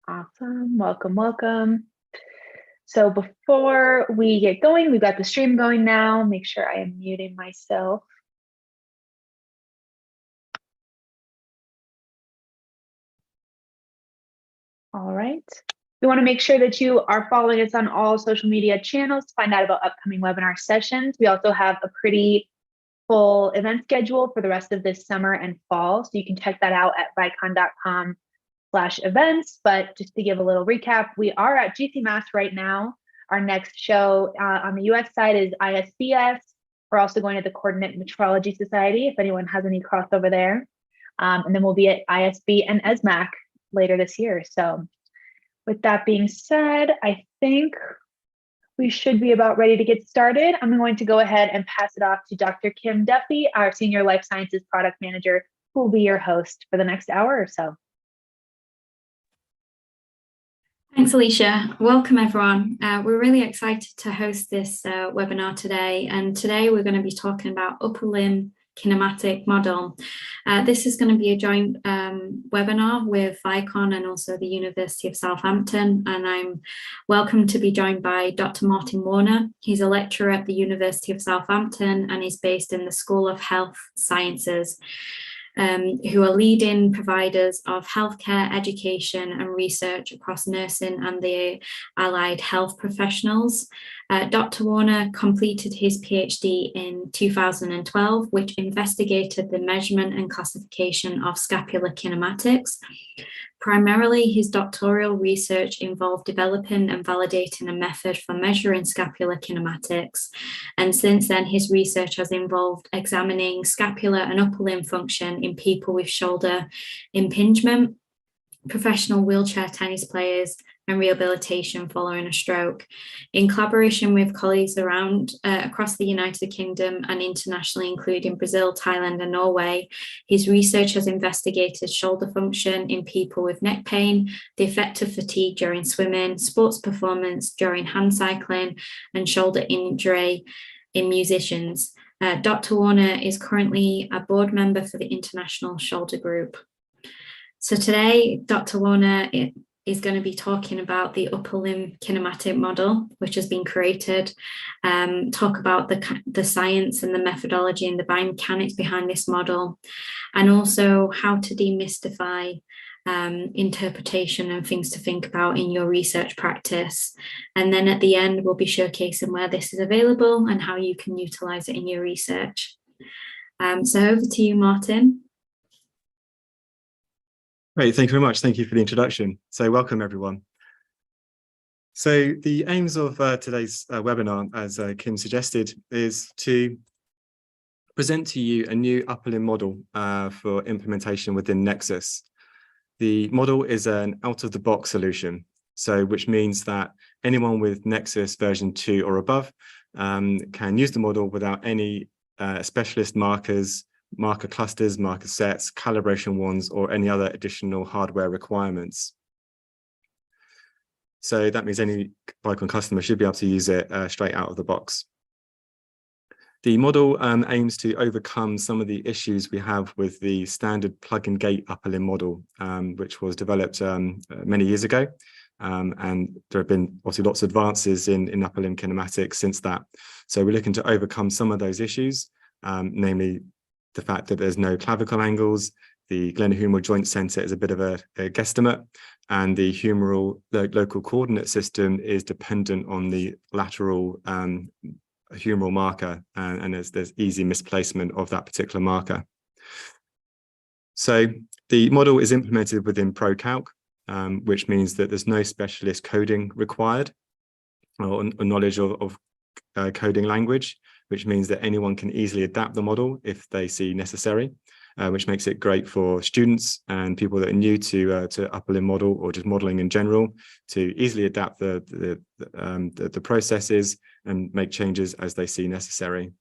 Awesome. Welcome, welcome. So before we get going, we've got the stream going now. Make sure I am muting myself. All right. We want to make sure that you are following us on all social media channels to find out about upcoming webinar sessions. We also have a pretty full event schedule for the rest of this summer and fall. So you can check that out at vicon.com/events. But just to give a little recap, we are at GCMass right now. Our next show on the US side is ISBS. We're also going to the Coordinate Metrology Society, if anyone has any crossover there. And then we'll be at ISB and ESMAC later this year. So with that being said, I think we should be about ready to get started. I'm going to go ahead and pass it off to Dr. Kim Duffy, our Senior Life Sciences Product Manager, who will be your host for the next hour or so. Thanks, Alicia. Welcome, everyone. We're really excited to host this webinar today. And today we're going to be talking about upper limb kinematic model. This is going to be a joint webinar with Vicon and also the University of Southampton. And I'm welcome to be joined by Dr. Martin Warner. He's a lecturer at the University of Southampton and is based in the School of Health Sciences. Who are leading providers of healthcare, education and research across nursing and the allied health professionals. Dr. Warner completed his PhD in 2012, which investigated the measurement and classification of scapular kinematics. Primarily, his doctoral research involved developing and validating a method for measuring scapular kinematics. And since then, his research has involved examining scapular and upper limb function in people with shoulder impingement, professional wheelchair tennis players, and rehabilitation following a stroke. In collaboration with colleagues across the United Kingdom and internationally, including Brazil, Thailand, and Norway, his research has investigated shoulder function in people with neck pain, the effect of fatigue during swimming, sports performance during hand cycling, and shoulder injury in musicians. Dr. Warner is currently a board member for the International Shoulder Group. So today, Dr. Warner is going to be talking about the upper limb kinematic model, which has been created, talk about the science and the methodology and the biomechanics behind this model, and also how to demystify interpretation and things to think about in your research practice. And then at the end, we'll be showcasing where this is available and how you can utilize it in your research. So over to you, Martin. Great, thank you very much. Thank you for the introduction. So welcome, everyone. So the aims of today's webinar, as Kim suggested, is to present to you a new upper limb model for implementation within Nexus. The model is an out-of-the-box solution, so which means that anyone with Nexus version 2 or above can use the model without any specialist markers, marker clusters, marker sets, calibration wands, or any other additional hardware requirements. So that means any Vicon customer should be able to use it straight out of the box. The model aims to overcome some of the issues we have with the standard plug-and-gate upper limb model, which was developed many years ago. And there have been obviously lots of advances in upper limb kinematics since that. So we're looking to overcome some of those issues, namely the fact that there's no clavicle angles, the glenohumeral joint center is a bit of a guesstimate, and the local coordinate system is dependent on the lateral humeral marker, and there's easy misplacement of that particular marker. So the model is implemented within ProCalc, which means that there's no specialist coding required or knowledge of coding language, which means that anyone can easily adapt the model if they see necessary, which makes it great for students and people that are new to upper limb model or just modeling in general to easily adapt the processes and make changes as they see necessary.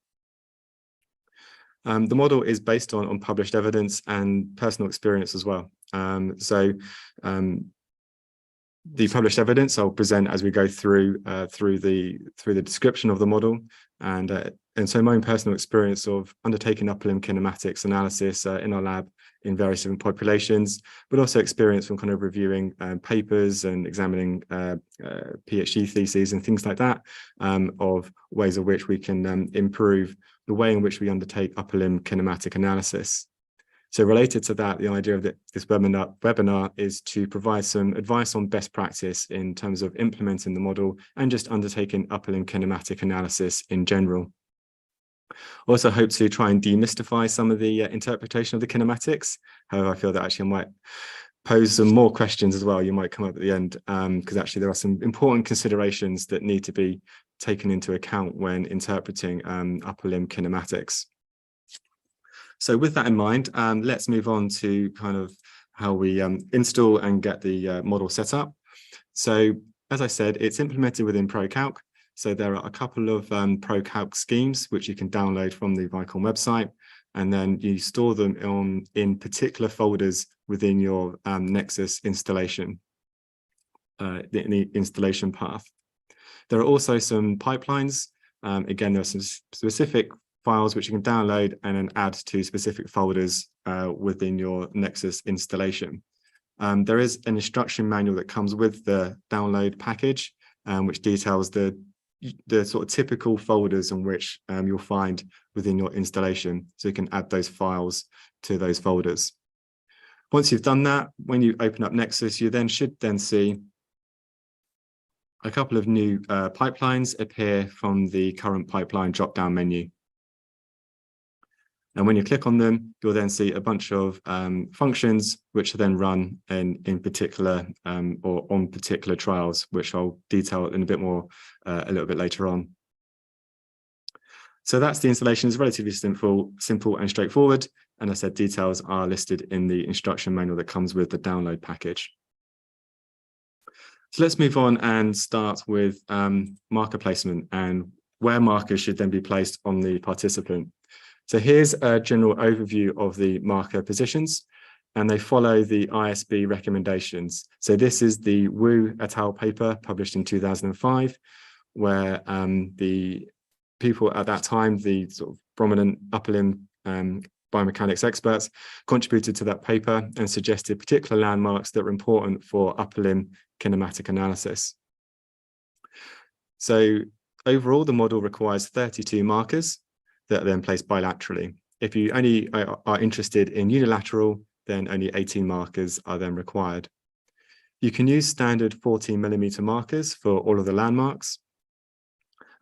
The model is based on published evidence and personal experience as well. The published evidence I'll present as we go through the description of the model, and And so my own personal experience of undertaking upper limb kinematics analysis in our lab in various different populations, but also experience from kind of reviewing papers and examining PhD theses and things like that, of ways of which we can improve the way in which we undertake upper limb kinematic analysis. So related to that, the idea of this webinar is to provide some advice on best practice in terms of implementing the model and just undertaking upper limb kinematic analysis in general. Also hope to try and demystify some of the interpretation of the kinematics. However, I feel that actually I might pose some more questions as well. You might come up at the end, because actually there are some important considerations that need to be taken into account when interpreting upper limb kinematics. So with that in mind, let's move on to kind of how we install and get the model set up. So as I said, it's implemented within ProCalc. So there are a couple of ProCalc schemes which you can download from the Vicon website, and then you store them in particular folders within your Nexus installation, the installation path. There are also some pipelines. Again, there are some specific files which you can download and then add to specific folders within your Nexus installation. There is an instruction manual that comes with the download package, which details the sort of typical folders in which you'll find within your installation, so you can add those files to those folders. Once you've done that, when you open up Nexus, you then should see a couple of new pipelines appear from the current pipeline drop-down menu. And when you click on them, you'll then see a bunch of functions which are then run in particular or on particular trials, which I'll detail in a bit more a little bit later on. So that's the installation. It's relatively simple and straightforward. And as I said, details are listed in the instruction manual that comes with the download package. So let's move on and start with marker placement and where markers should then be placed on the participant. So here's a general overview of the marker positions, and they follow the ISB recommendations. So this is the Wu et al. Paper published in 2005, where the people at that time, the sort of prominent upper limb biomechanics experts, contributed to that paper and suggested particular landmarks that were important for upper limb kinematic analysis. So overall, the model requires 32 markers that are then placed bilaterally. If you only are interested in unilateral, then only 18 markers are then required. You can use standard 14mm markers for all of the landmarks.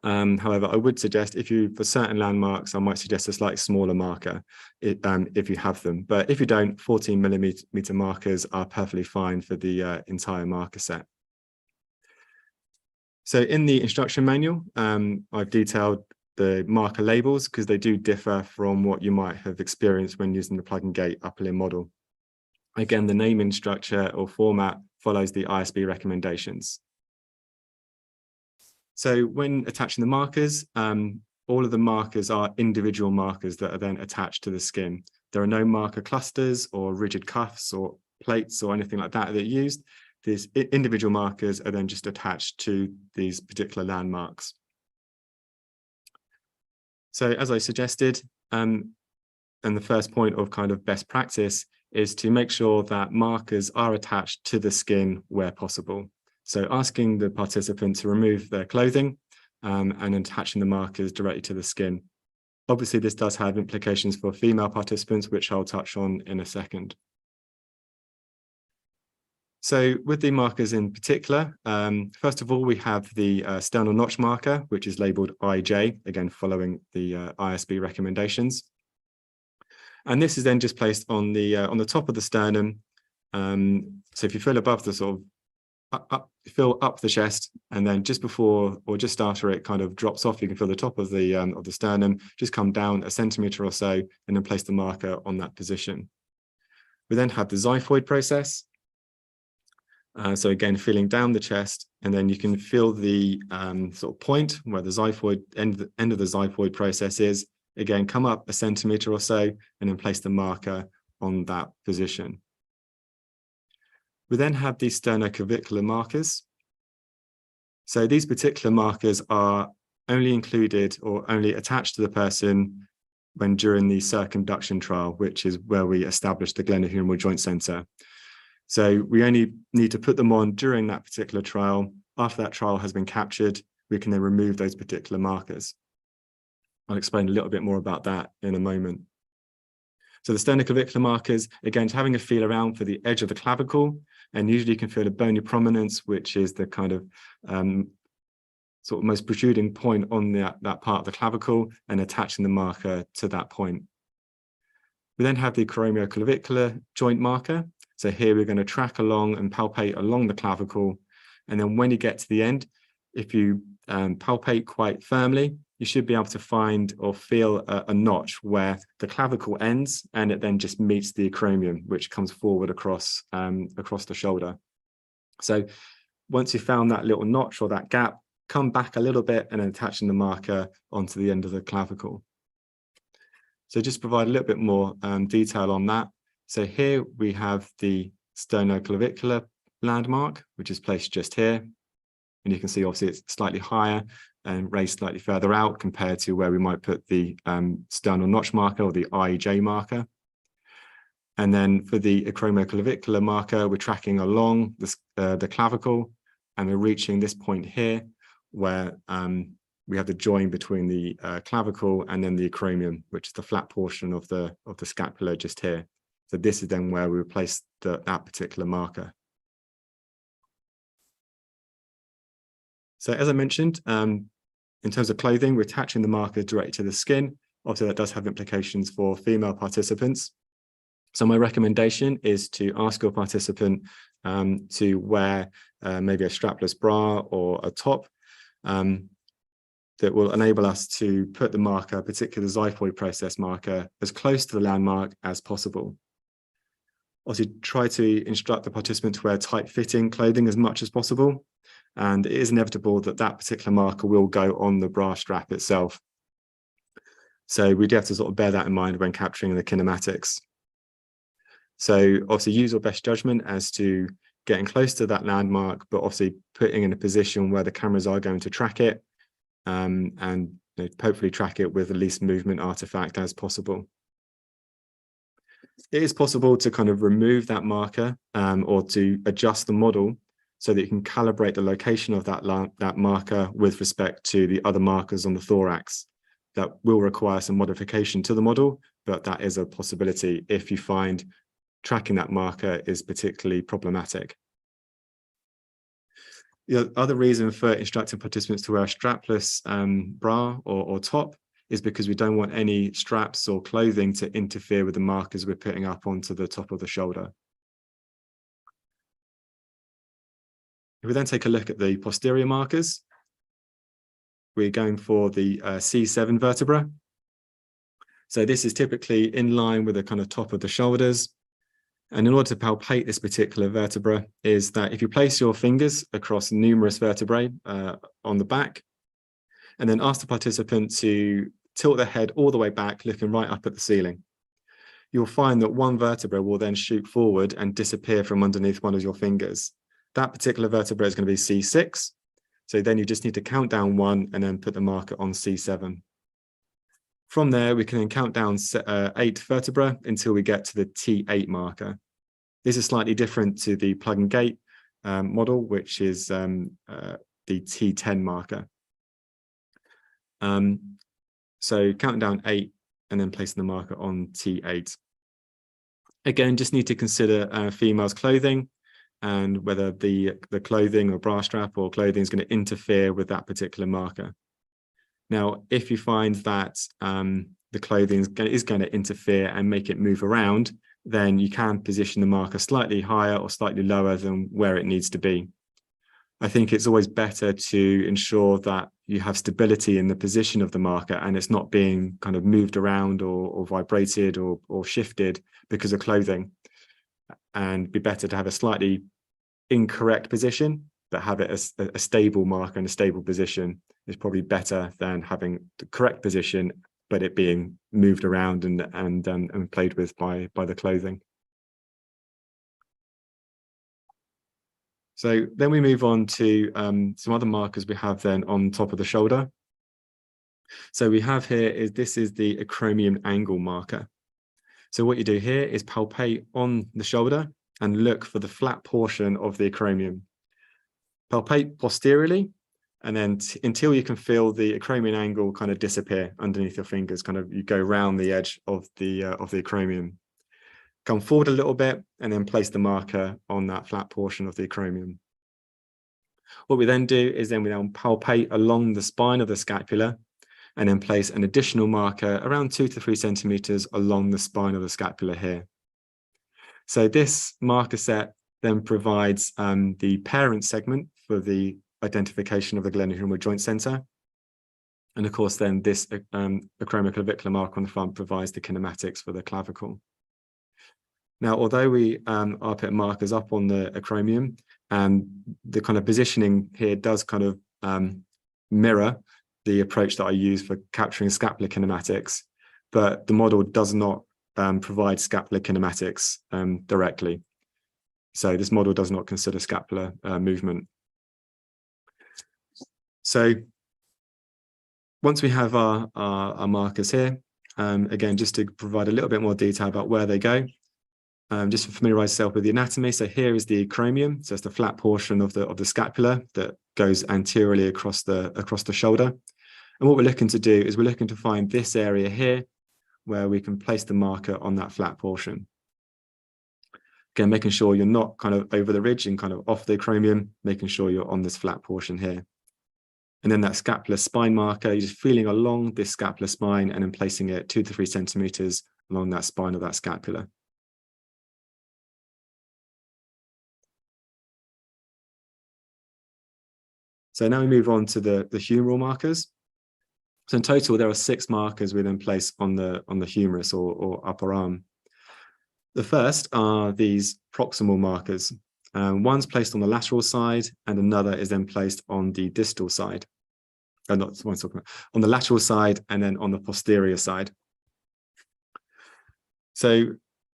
However, I would suggest for certain landmarks, I might suggest a slightly smaller marker if you have them. But if you don't, 14mm markers are perfectly fine for the entire marker set. So in the instruction manual, I've detailed the marker labels because they do differ from what you might have experienced when using the plug and gate upper limb model. Again, the naming structure or format follows the ISB recommendations. So when attaching the markers, all of the markers are individual markers that are then attached to the skin. There are no marker clusters or rigid cuffs or plates or anything like that that are used. These individual markers are then just attached to these particular landmarks. So as I suggested, and the first point of kind of best practice is to make sure that markers are attached to the skin where possible. So asking the participant to remove their clothing and attaching the markers directly to the skin. Obviously, this does have implications for female participants, which I'll touch on in a second. So with the markers in particular, first of all, we have the sternal notch marker, which is labeled IJ, again, following the ISB recommendations. And this is then just placed on the top of the sternum. So if you feel above the sort of, fill up the chest, and then just before or just after it kind of drops off, you can feel the top of the sternum, just come down a centimetre or so, and then place the marker on that position. We then have the xiphoid process. So again, feeling down the chest, and then you can feel the sort of point where the xiphoid end of the xiphoid process is. Again, come up a centimetre or so, and then place the marker on that position. We then have these sternoclavicular markers. So these particular markers are only included or only attached to the person when during the circumduction trial, which is where we established the glenohumeral joint center. So we only need to put them on during that particular trial. After that trial has been captured, we can then remove those particular markers. I'll explain a little bit more about that in a moment. So the sternoclavicular markers, again, having a feel around for the edge of the clavicle, and usually you can feel the bony prominence, which is the kind of sort of most protruding point on that part of the clavicle, and attaching the marker to that point. We then have the acromioclavicular joint marker. So here we're going to track along and palpate along the clavicle. And then when you get to the end, if you palpate quite firmly, you should be able to find or feel a notch where the clavicle ends and it then just meets the acromion, which comes forward across the shoulder. So once you've found that little notch or that gap, come back a little bit and then attaching the marker onto the end of the clavicle. So just provide a little bit more detail on that. So here we have the sternoclavicular landmark, which is placed just here. And you can see obviously it's slightly higher and raised slightly further out compared to where we might put the sternal notch marker or the IJ marker. And then for the acromioclavicular marker, we're tracking along the clavicle, and we're reaching this point here where we have the join between the clavicle and then the acromion, which is the flat portion of the scapula just here. So this is then where we replace that particular marker. So as I mentioned, in terms of clothing, we're attaching the marker directly to the skin. Obviously, that does have implications for female participants. So my recommendation is to ask your participant to wear maybe a strapless bra or a top that will enable us to put the marker, particularly the xiphoid process marker, as close to the landmark as possible. Also, try to instruct the participant to wear tight-fitting clothing as much as possible. And it is inevitable that that particular marker will go on the bra strap itself. So we do have to sort of bear that in mind when capturing the kinematics. So obviously use your best judgment as to getting close to that landmark, but obviously putting in a position where the cameras are going to track it and hopefully track it with the least movement artifact as possible. It is possible to kind of remove that marker or to adjust the model so that you can calibrate the location of that marker with respect to the other markers on the thorax. That will require some modification to the model, but that is a possibility if you find tracking that marker is particularly problematic. The other reason for instructing participants to wear a strapless bra or top is because we don't want any straps or clothing to interfere with the markers we're putting up onto the top of the shoulder. If we then take a look at the posterior markers, we're going for the C7 vertebra. So this is typically in line with the kind of top of the shoulders. And in order to palpate this particular vertebra is that if you place your fingers across numerous vertebrae on the back, and then ask the participant to tilt their head all the way back, looking right up at the ceiling, you'll find that one vertebra will then shoot forward and disappear from underneath one of your fingers. That particular vertebra is going to be C6. So then you just need to count down one and then put the marker on C7. From there, we can then count down 8 vertebrae until we get to the T8 marker. This is slightly different to the plug and gate model, which is the T10 marker. So counting down 8 and then placing the marker on T8. Again, just need to consider females' clothing and whether the clothing or bra strap or clothing is going to interfere with that particular marker. Now, if you find that the clothing is going to interfere and make it move around, then you can position the marker slightly higher or slightly lower than where it needs to be. I think it's always better to ensure that you have stability in the position of the marker and it's not being kind of moved around or vibrated or shifted because of clothing. And be better to have a slightly incorrect position, but have it as a stable marker and a stable position is probably better than having the correct position, but it being moved around and played with by the clothing. So then we move on to some other markers we have then on top of the shoulder. So we have here this is the acromion angle marker. So what you do here is palpate on the shoulder and look for the flat portion of the acromion. Palpate posteriorly, and then until you can feel the acromion angle kind of disappear underneath your fingers, kind of you go round the edge of the acromion. Come forward a little bit and then place the marker on that flat portion of the acromion. What we then do is we then palpate along the spine of the scapula and then place an additional marker around 2 to 3 centimeters along the spine of the scapula here. So this marker set then provides the parent segment for the identification of the glenohumeral joint center. And of course, then this acromioclavicular marker on the front provides the kinematics for the clavicle. Now, although we are putting markers up on the acromion, the kind of positioning here does kind of mirror the approach that I use for capturing scapular kinematics, but the model does not provide scapular kinematics directly. So this model does not consider scapular movement. So once we have our markers here, again, just to provide a little bit more detail about where they go, just to familiarize yourself with the anatomy. So here is the acromion. So it's the flat portion of the scapula that goes anteriorly across the shoulder. And what we're looking to do is we're looking to find this area here where we can place the marker on that flat portion. Again, making sure you're not kind of over the ridge and kind of off the acromion, making sure you're on this flat portion here. And then that scapular spine marker, you're just feeling along this scapular spine and then placing it 2 to 3 centimeters along that spine of that scapula. So now we move on to the humeral markers. So in total, there are 6 markers we then place on the humerus or upper arm. The first are these proximal markers. One's placed on the lateral side and another is then placed on the distal side. Not what I'm talking about, on the lateral side and then on the posterior side. So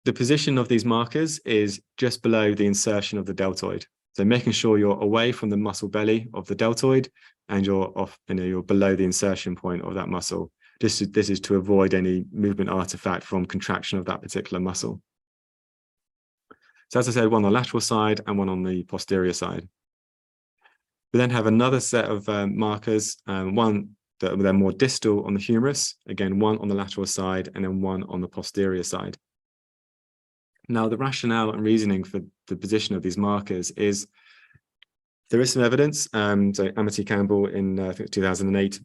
the position of these markers is just below the insertion of the deltoid. So making sure you're away from the muscle belly of the deltoid and you're below the insertion point of that muscle. This is to avoid any movement artifact from contraction of that particular muscle. So as I said, one on the lateral side and one on the posterior side. We then have another set of markers, one that are then more distal on the humerus, again, one on the lateral side and then one on the posterior side. Now, the rationale and reasoning for the position of these markers is there is some evidence. So Amity Campbell in I think 2008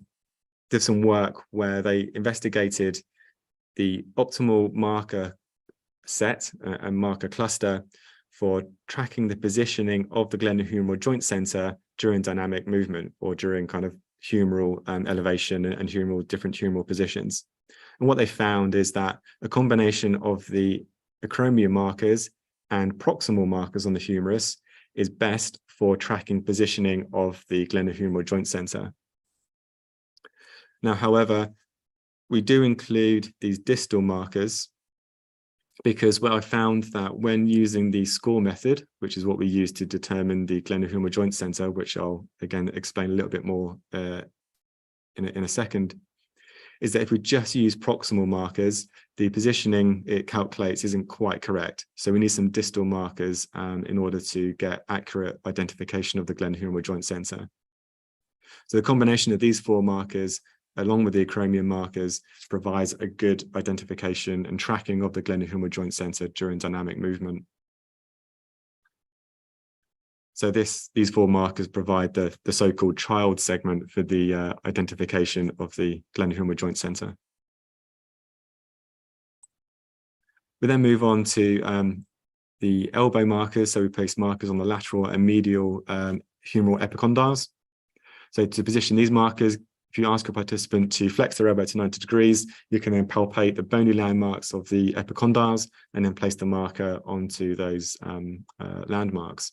did some work where they investigated the optimal marker set and marker cluster for tracking the positioning of the glenohumeral joint center during dynamic movement or during kind of humeral elevation and different humeral positions. And what they found is that a combination of the acromion markers and proximal markers on the humerus is best for tracking positioning of the glenohumeral joint center. Now, however, we do include these distal markers because what I found that when using the score method, which is what we use to determine the glenohumeral joint center, which I'll again explain a little bit more in a second, is that if we just use proximal markers, the positioning it calculates isn't quite correct. So we need some distal markers in order to get accurate identification of the glenohumeral joint center. So the combination of these 4 markers, along with the acromion markers, provides a good identification and tracking of the glenohumeral joint center during dynamic movement. So these 4 markers provide the so-called child segment for the identification of the glenohumeral joint center. We then move on to the elbow markers. So we place markers on the lateral and medial humeral epicondyles. So to position these markers, if you ask a participant to flex their elbow to 90 degrees, you can then palpate the bony landmarks of the epicondyles and then place the marker onto those landmarks.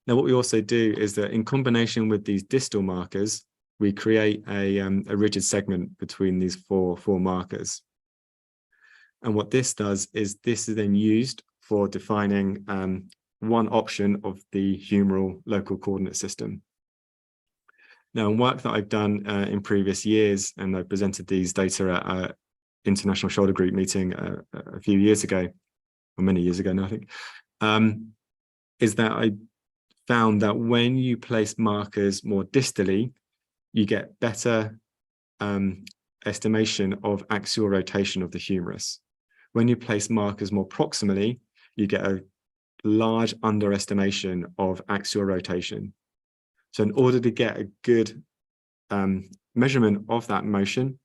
Now, what we also do is that in combination with these distal markers, we create a rigid segment between these four markers. And what this does is this is then used for defining one option of the humeral local coordinate system. Now, work that I've done in previous years, and I presented these data at an international shoulder group meeting a few years ago, or many years ago now, I think, is that I found that when you place markers more distally, you get better estimation of axial rotation of the humerus. When you place markers more proximally, you get a large underestimation of axial rotation. So in order to get a good measurement of that motion,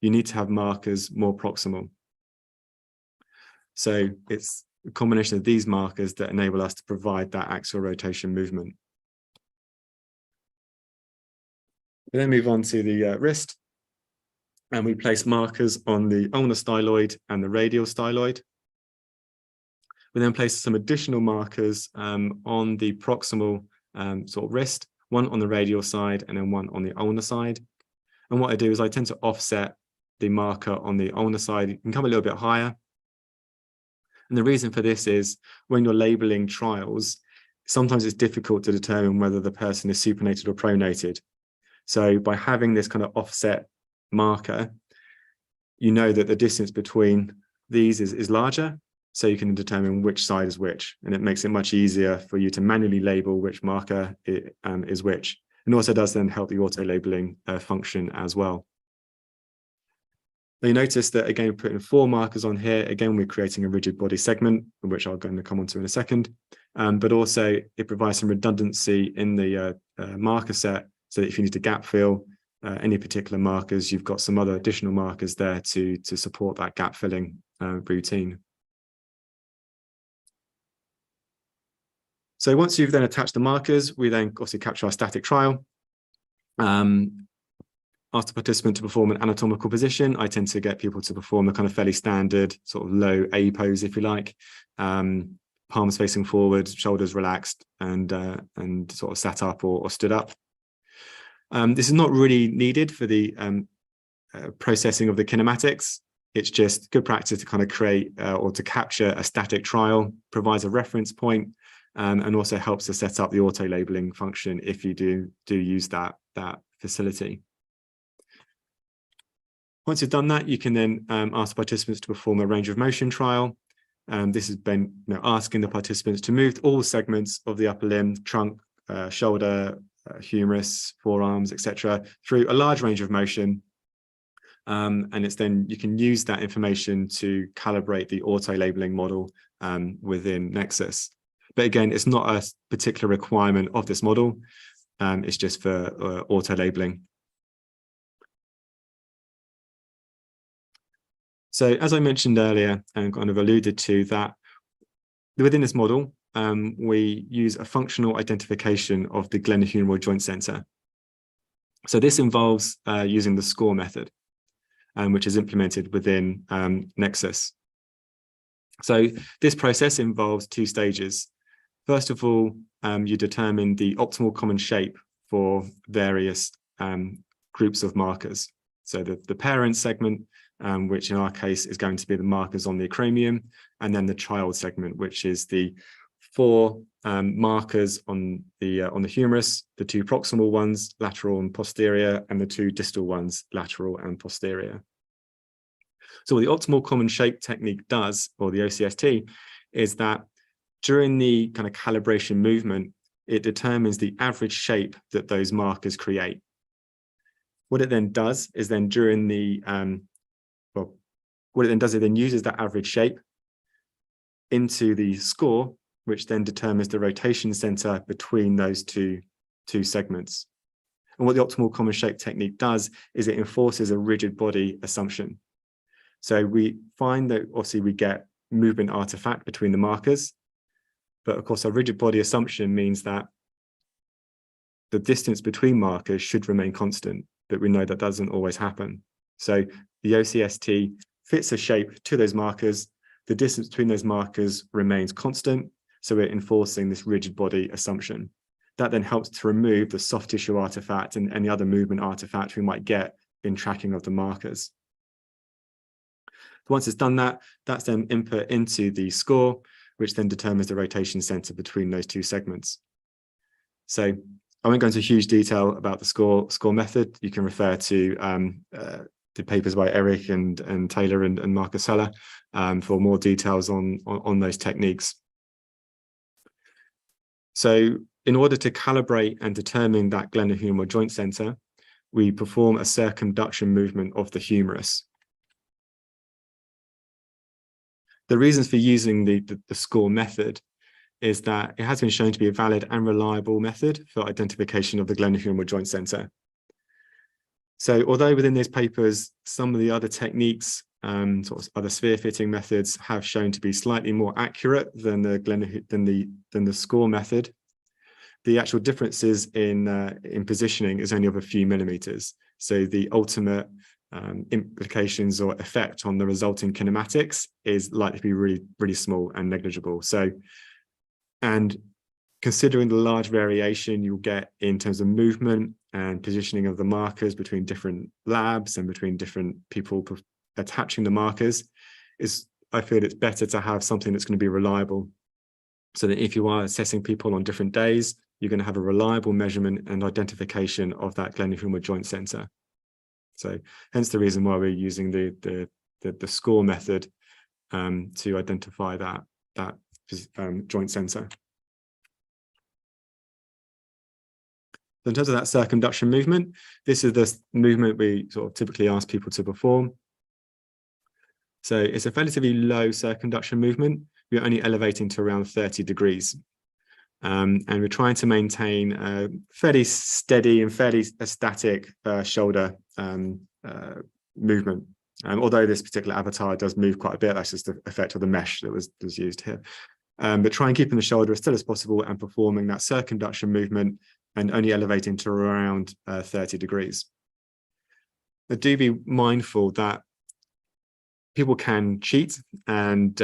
you need to have markers more proximal. So it's a combination of these markers that enable us to provide that axial rotation movement. We then move on to the wrist, and we place markers on the ulnar styloid and the radial styloid. We then place some additional markers on the proximal sort of wrist, one on the radial side and then one on the ulnar side. And what I do is I tend to offset the marker on the ulnar side. You can come a little bit higher. And the reason for this is when you're labeling trials, sometimes it's difficult to determine whether the person is supinated or pronated. So by having this kind of offset marker, you know that the distance between these is larger, so you can determine which side is which, and it makes it much easier for you to manually label which marker is which, and also does then help the auto labeling function as well. Now you notice that again, we're putting 4 markers on here. Again, we're creating a rigid body segment, which I'll going to come on to in a second, but also it provides some redundancy in the marker set, so that if you need to gap fill any particular markers, you've got some other additional markers there to support that gap filling routine. So once you've then attached the markers, we then obviously capture our static trial. Ask the participant to perform an anatomical position. I tend to get people to perform a kind of fairly standard sort of low A pose, if you like, palms facing forward, shoulders relaxed, and sort of sat up or stood up. This is not really needed for the processing of the kinematics. It's just good practice to kind of create or to capture a static trial, provides a reference point, and also helps to set up the auto labeling function if you do use that facility. Once you've done that, you can then ask participants to perform a range of motion trial. This has been asking the participants to move all segments of the upper limb, trunk, shoulder, humerus, forearms, etc., through a large range of motion. And it's then you can use that information to calibrate the auto labeling model within Nexus. But again, it's not a particular requirement of this model. It's just for auto labeling. So as I mentioned earlier and kind of alluded to, that within this model, we use a functional identification of the glenohumeral joint center. So this involves using the score method, which is implemented within Nexus. So this process involves 2 stages. First of all, you determine the optimal common shape for various groups of markers. So the parent segment, which in our case is going to be the markers on the acromion, and then the child segment, which is the 4 markers on the humerus, the 2 proximal ones, lateral and posterior, and the 2 distal ones, lateral and posterior. So what the optimal common shape technique does, or the OCST, is that during the kind of calibration movement, it determines the average shape that those markers create. What it then does is then during the what it then does, it then uses that average shape into the score, which then determines the rotation center between those two segments. And what the optimal common shape technique does is it enforces a rigid body assumption. So we find that obviously we get movement artifact between the markers, but of course a rigid body assumption means that the distance between markers should remain constant, but we know that doesn't always happen. So the OCST fits a shape to those markers. The distance between those markers remains constant, so we're enforcing this rigid body assumption. That then helps to remove the soft tissue artifact and any other movement artifact we might get in tracking of the markers. Once it's done that, that's then input into the score, which then determines the rotation center between those 2 segments. So I won't go into huge detail about the score method. You can refer to the papers by Eric and Taylor and Marcus Seller for more details on those techniques. So in order to calibrate and determine that glenohumeral joint center, we perform a circumduction movement of the humerus. The reasons for using the score method is that it has been shown to be a valid and reliable method for identification of the glenohumeral joint center. So although within these papers, some of the other techniques, sort of other sphere fitting methods have shown to be slightly more accurate than the score method, the actual differences in positioning is only of a few millimeters. So the ultimate implications or effect on the resulting kinematics is likely to be really, really small and negligible. So, and considering the large variation you'll get in terms of movement and positioning of the markers between different labs and between different people attaching the markers, I feel it's better to have something that's going to be reliable, so that if you are assessing people on different days, you're going to have a reliable measurement and identification of that glenohumeral joint center. So hence the reason why we're using the score method to identify that joint center. In terms of that circumduction movement, this is the movement we sort of typically ask people to perform. So it's a relatively low circumduction movement. We're only elevating to around 30 degrees. And we're trying to maintain a fairly steady and fairly static shoulder movement. Although this particular avatar does move quite a bit, that's just the effect of the mesh that was used here. But try and keeping the shoulder as still as possible and performing that circumduction movement and only elevating to around 30 degrees. But do be mindful that people can cheat and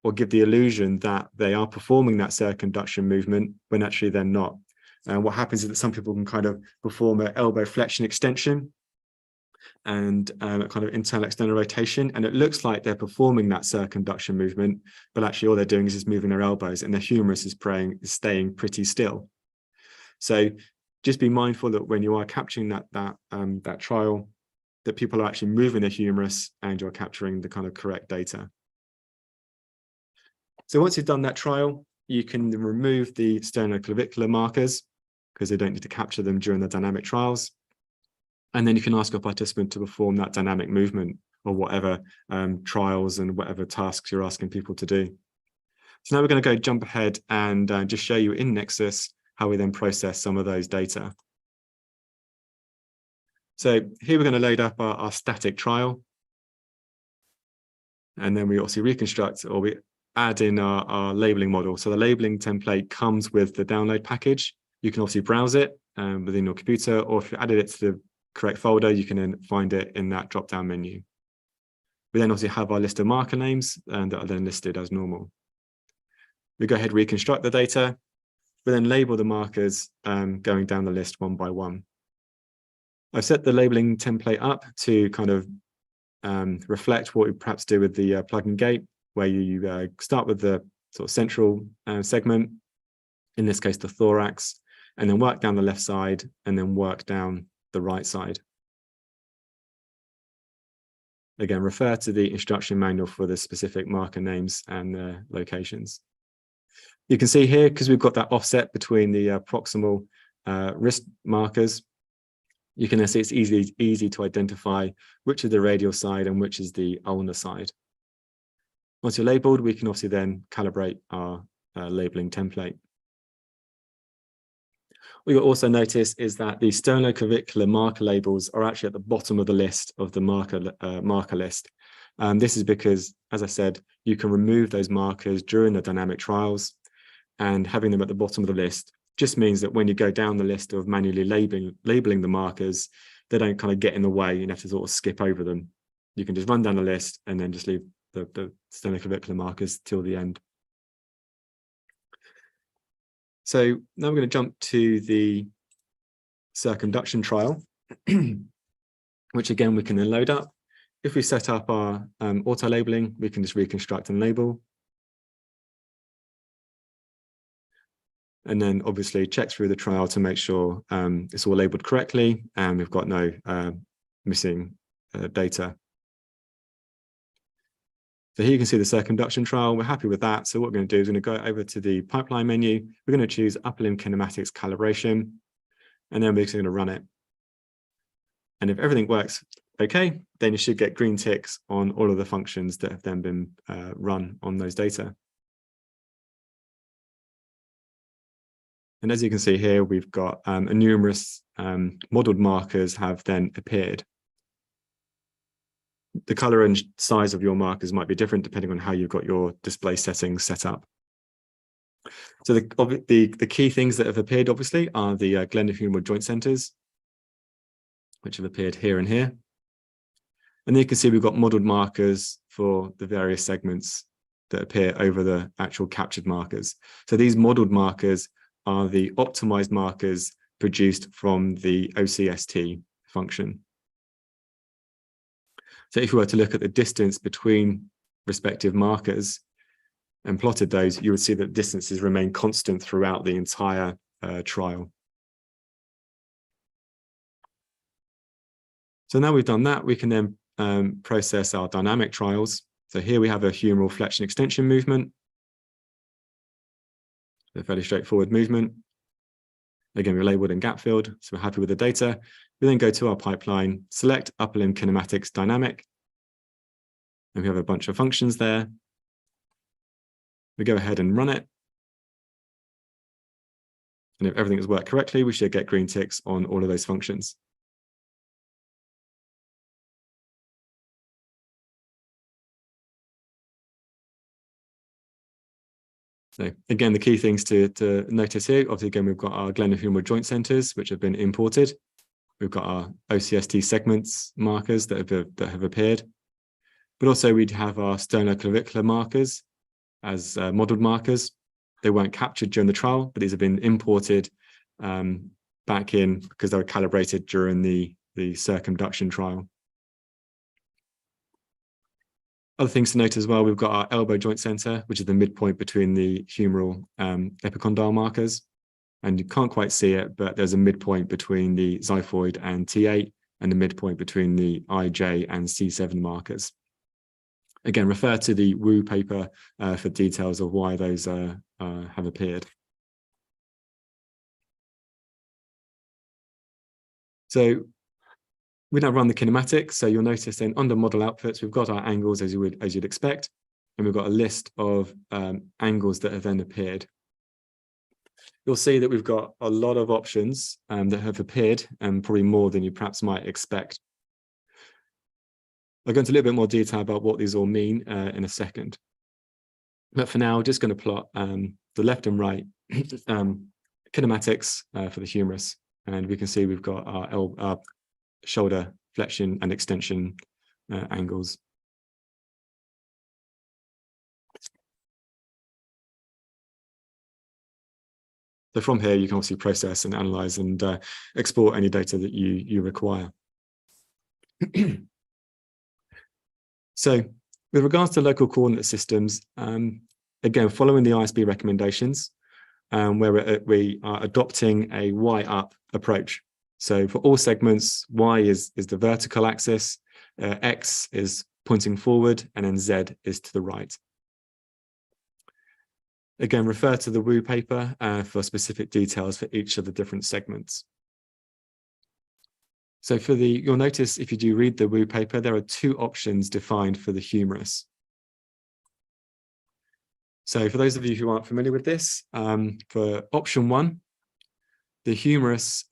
or give the illusion that they are performing that circumduction movement when actually they're not. And what happens is that some people can kind of perform an elbow flexion extension and a kind of internal external rotation, and it looks like they're performing that circumduction movement, but actually all they're doing is just moving their elbows, and their humerus is staying pretty still. So just be mindful that when you are capturing that trial, that people are actually moving their humerus and you're capturing the kind of correct data. So once you've done that trial, you can remove the sternoclavicular markers because they don't need to capture them during the dynamic trials. And then you can ask a participant to perform that dynamic movement or whatever trials and whatever tasks you're asking people to do. So now we're going to go jump ahead and just show you in Nexus how we then process some of those data. So here we're going to load up our static trial. And then we also reconstruct, or we add in our labeling model. So the labeling template comes with the download package. You can obviously browse it within your computer, or if you added it to the correct folder, you can then find it in that drop-down menu. We then also have our list of marker names that are then listed as normal. We go ahead, reconstruct the data. We then label the markers going down the list one by one. I've set the labeling template up to kind of reflect what we perhaps do with the plug and gate, where you start with the sort of central segment, in this case, the thorax, and then work down the left side and then work down the right side. Again, refer to the instruction manual for the specific marker names and the locations. You can see here, because we've got that offset between the proximal wrist markers, you can see it's easy to identify which is the radial side and which is the ulnar side. Once you're labeled, we can obviously then calibrate our labeling template. What you'll also notice is that the sternoclavicular marker labels are actually at the bottom of the list of the marker list. This is because, as I said, you can remove those markers during the dynamic trials, and having them at the bottom of the list just means that when you go down the list of manually labeling the markers, they don't kind of get in the way. You have to sort of skip over them. You can just run down the list and then just leave the sternoclavicular markers till the end. So now we're going to jump to the circumduction trial, which again we can then load up. If we set up our auto labeling, we can just reconstruct and label. and then obviously check through the trial to make sure it's all labeled correctly and we've got no missing data. So here you can see the circumduction trial. We're happy with that. So what we're going to do is we're going to go over to the pipeline menu. We're going to choose upper limb kinematics calibration, and then we're just going to run it. And if everything works okay, then you should get green ticks on all of the functions that have then been run on those data. And as you can see here, we've got numerous modeled markers have then appeared. The color and size of your markers might be different depending on how you've got your display settings set up. So the key things that have appeared, obviously, are the glenohumeral joint centers, which have appeared here and here. And then you can see we've got modeled markers for the various segments that appear over the actual captured markers. So these modeled markers are the optimized markers produced from the OCST function. So if we were to look at the distance between respective markers and plotted those, you would see that distances remain constant throughout the entire trial. So now we've done that, we can then process our dynamic trials. So here we have a humeral flexion extension movement. A fairly straightforward movement. Again, we're labeled in gap field, so we're happy with the data. We then go to our pipeline, select upper limb kinematics dynamic, and we have a bunch of functions there. We go ahead and run it. And if everything has worked correctly, we should get green ticks on all of those functions. So again, the key things to notice here, obviously, again, we've got our glenohumeral joint centers, which have been imported. We've got our OCST segments markers that have appeared. But also we'd have our sternoclavicular markers as modeled markers. They weren't captured during the trial, but these have been imported back in because they were calibrated during the circumduction trial. Other things to note as well, we've got our elbow joint center, which is the midpoint between the humeral epicondyle markers. And you can't quite see it, but there's a midpoint between the xiphoid and T8 and the midpoint between the IJ and C7 markers. Again, refer to the Wu paper for details of why those have appeared. So we now run the kinematic. So you'll notice then under model outputs, we've got our angles as you'd expect, and we've got a list of angles that have then appeared. You'll see that we've got a lot of options that have appeared, and probably more than you perhaps might expect. I'll go into a little bit more detail about what these all mean in a second. But for now, I'm just going to plot the left and right kinematics for the humerus. And we can see we've got our shoulder flexion and extension angles. So from here, you can obviously process and analyze and export any data that you require. So with regards to local coordinate systems, again, following the ISB recommendations, where we are adopting a Y-up approach. So for all segments, Y is the vertical axis, X is pointing forward, and then Z is to the right. Again, refer to the Wu paper for specific details for each of the different segments. So you'll notice if you do read the Wu paper, there are two options defined for the humerus. So for those of you who aren't familiar with this, for option 1, the humerus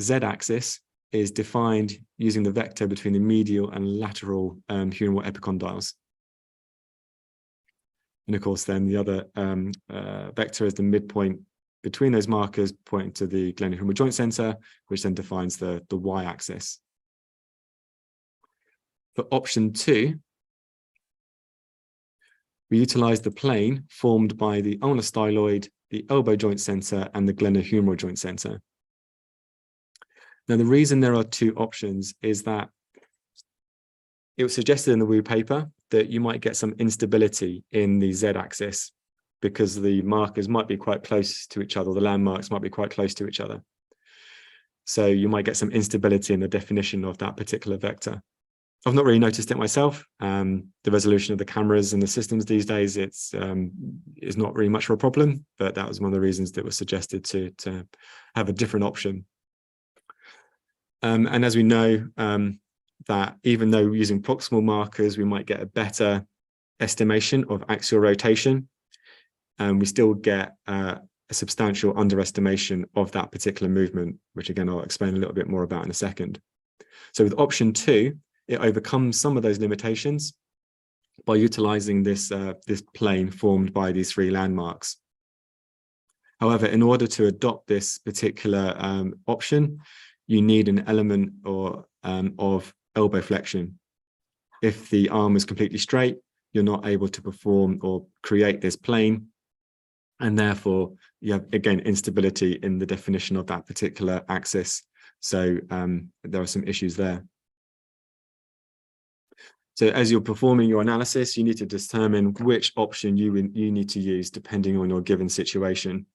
Z-axis is defined using the vector between the medial and lateral humeral epicondyles. And of course, then the other vector is the midpoint between those markers pointing to the glenohumeral joint center, which then defines the Y-axis. For option 2, we utilize the plane formed by the ulnar styloid, the elbow joint center, and the glenohumeral joint center. Now, the reason there are two options is that it was suggested in the Wu paper that you might get some instability in the Z-axis because the markers might be quite close to each other, the landmarks might be quite close to each other. So you might get some instability in the definition of that particular vector. I've not really noticed it myself. The resolution of the cameras and the systems these days, is not really much of a problem, but that was one of the reasons that was suggested to have a different option. And as we know, that even though using proximal markers, we might get a better estimation of axial rotation, and we still get a substantial underestimation of that particular movement, which again, I'll explain a little bit more about in a second. So with option 2, it overcomes some of those limitations by utilizing this plane formed by these 3 landmarks. However, in order to adopt this particular option, you need an element of elbow flexion. If the arm is completely straight, you're not able to perform or create this plane, and therefore you have, again, instability in the definition of that particular axis. So there are some issues there. So as you're performing your analysis, you need to determine which option you need to use depending on your given situation.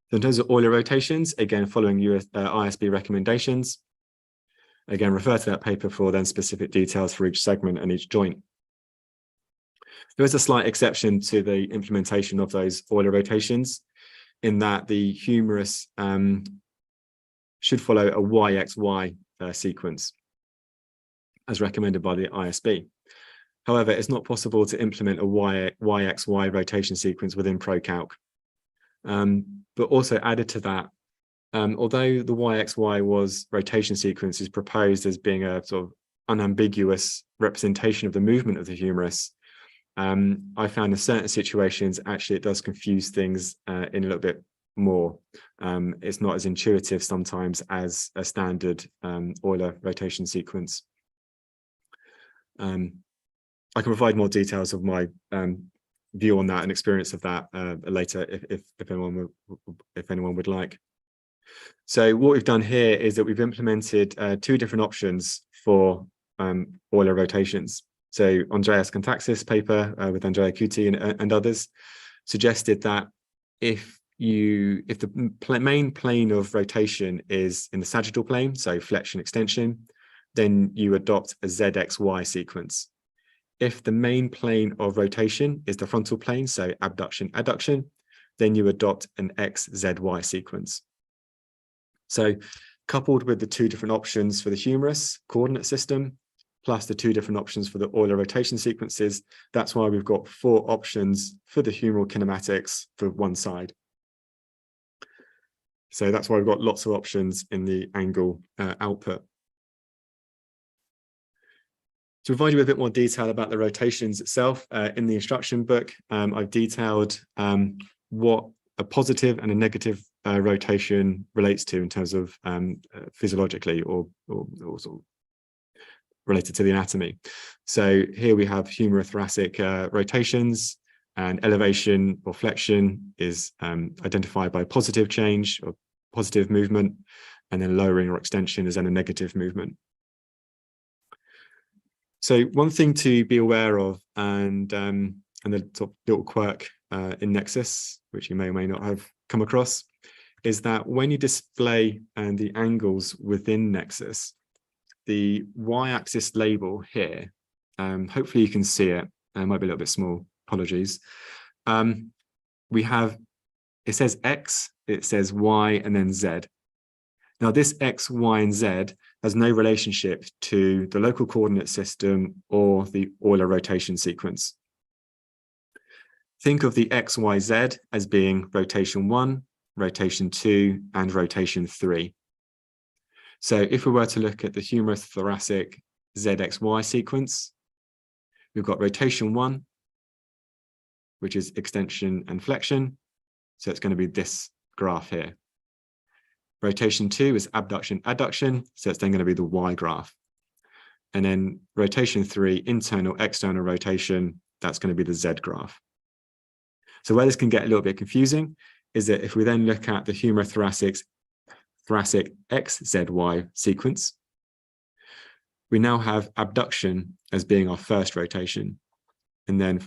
So in terms of Euler rotations, again, following ISB recommendations, again, refer to that paper for then specific details for each segment and each joint. There is a slight exception to the implementation of those Euler rotations, in that the humerus should follow a YXY sequence, as recommended by the ISB. However, it's not possible to implement a YXY rotation sequence within ProCalc. But also added to that, although the YXY rotation sequence is proposed as being a sort of unambiguous representation of the movement of the humerus, I found in certain situations, actually, it does confuse things in a little bit more. It's not as intuitive sometimes as a standard Euler rotation sequence. I can provide more details of my view on that and experience of that later if anyone would like. So what we've done here is that we've implemented 2 different options for Euler rotations. So Andreas Kontaxis' paper with Andrea Cuti and others suggested that if the main plane of rotation is in the sagittal plane, so flexion extension, then you adopt a ZXY sequence. If the main plane of rotation is the frontal plane, so abduction, adduction, then you adopt an XZY sequence. So coupled with the 2 different options for the humerus coordinate system, plus the 2 different options for the Euler rotation sequences, that's why we've got 4 options for the humeral kinematics for one side. So that's why we've got lots of options in the angle output. To provide you with a bit more detail about the rotations itself, in the instruction book, I've detailed what a positive and a negative rotation relates to in terms of physiologically or sort of related to the anatomy. So here we have humerothoracic rotations, and elevation or flexion is identified by positive change or positive movement, and then lowering or extension is then a negative movement. So one thing to be aware of, and the sort of little quirk in Nexus, which you may or may not have come across, is that when you display the angles within Nexus, the y-axis label here, hopefully you can see it, it might be a little bit small, apologies. We have, it says X, it says Y, and then Z. Now this X, Y, and Z has no relationship to the local coordinate system or the Euler rotation sequence. Think of the X, Y, Z as being rotation 1, rotation 2, and rotation 3. So if we were to look at the humerothoracic ZXY sequence, we've got rotation 1, which is extension and flexion. So it's going to be this graph here. Rotation 2 is abduction, adduction. So it's then going to be the Y graph. And then rotation 3, internal, external rotation, that's going to be the Z graph. So where this can get a little bit confusing is that if we then look at the humerothoracic XZY sequence, we now have abduction as being our first rotation. and then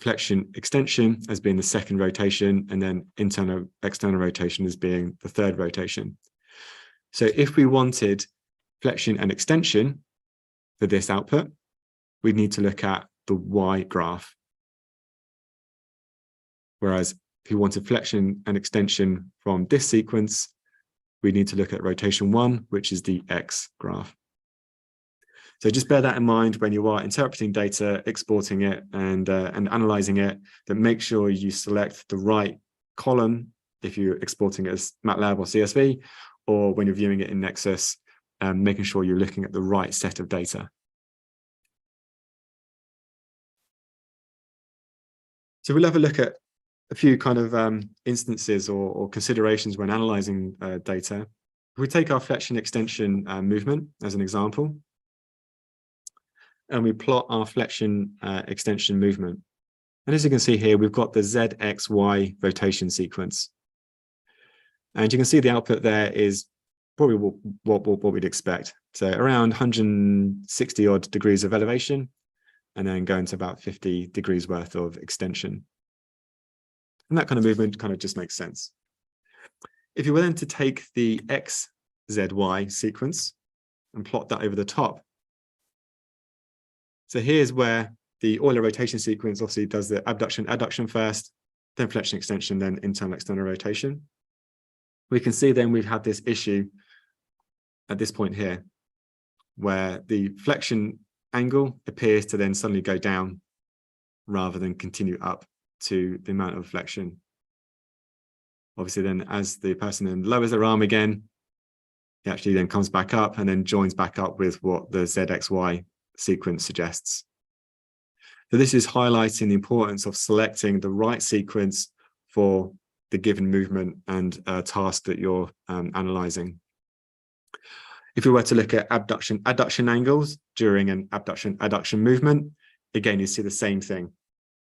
flexion extension as being the second rotation, and then internal external rotation as being the third rotation. So if we wanted flexion and extension for this output, we need to look at the Y graph. Whereas if you wanted flexion and extension from this sequence, we need to look at rotation 1, which is the X graph. So just bear that in mind when you are interpreting data, exporting it, and analyzing it, that make sure you select the right column if you're exporting it as MATLAB or CSV, or when you're viewing it in Nexus, making sure you're looking at the right set of data. So we'll have a look at a few kind of instances or considerations when analyzing data. If we take our flexion extension movement as an example, and we plot our flexion extension movement. And as you can see here, we've got the ZXY rotation sequence. And you can see the output there is probably what we'd expect. So around 160 odd degrees of elevation, and then going to about 50 degrees worth of extension. And that kind of movement kind of just makes sense. If you were then to take the XZY sequence and plot that over the top, so here's where the Euler rotation sequence obviously does the abduction, adduction first, then flexion extension, then internal external rotation. We can see then we've had this issue at this point here, where the flexion angle appears to then suddenly go down rather than continue up to the amount of flexion. Obviously then as the person then lowers their arm again, it actually then comes back up and then joins back up with what the ZXY sequence suggests. So this is highlighting the importance of selecting the right sequence for the given movement and task that you're analyzing. If we were to look at abduction, adduction angles during an abduction, adduction movement, again, you see the same thing,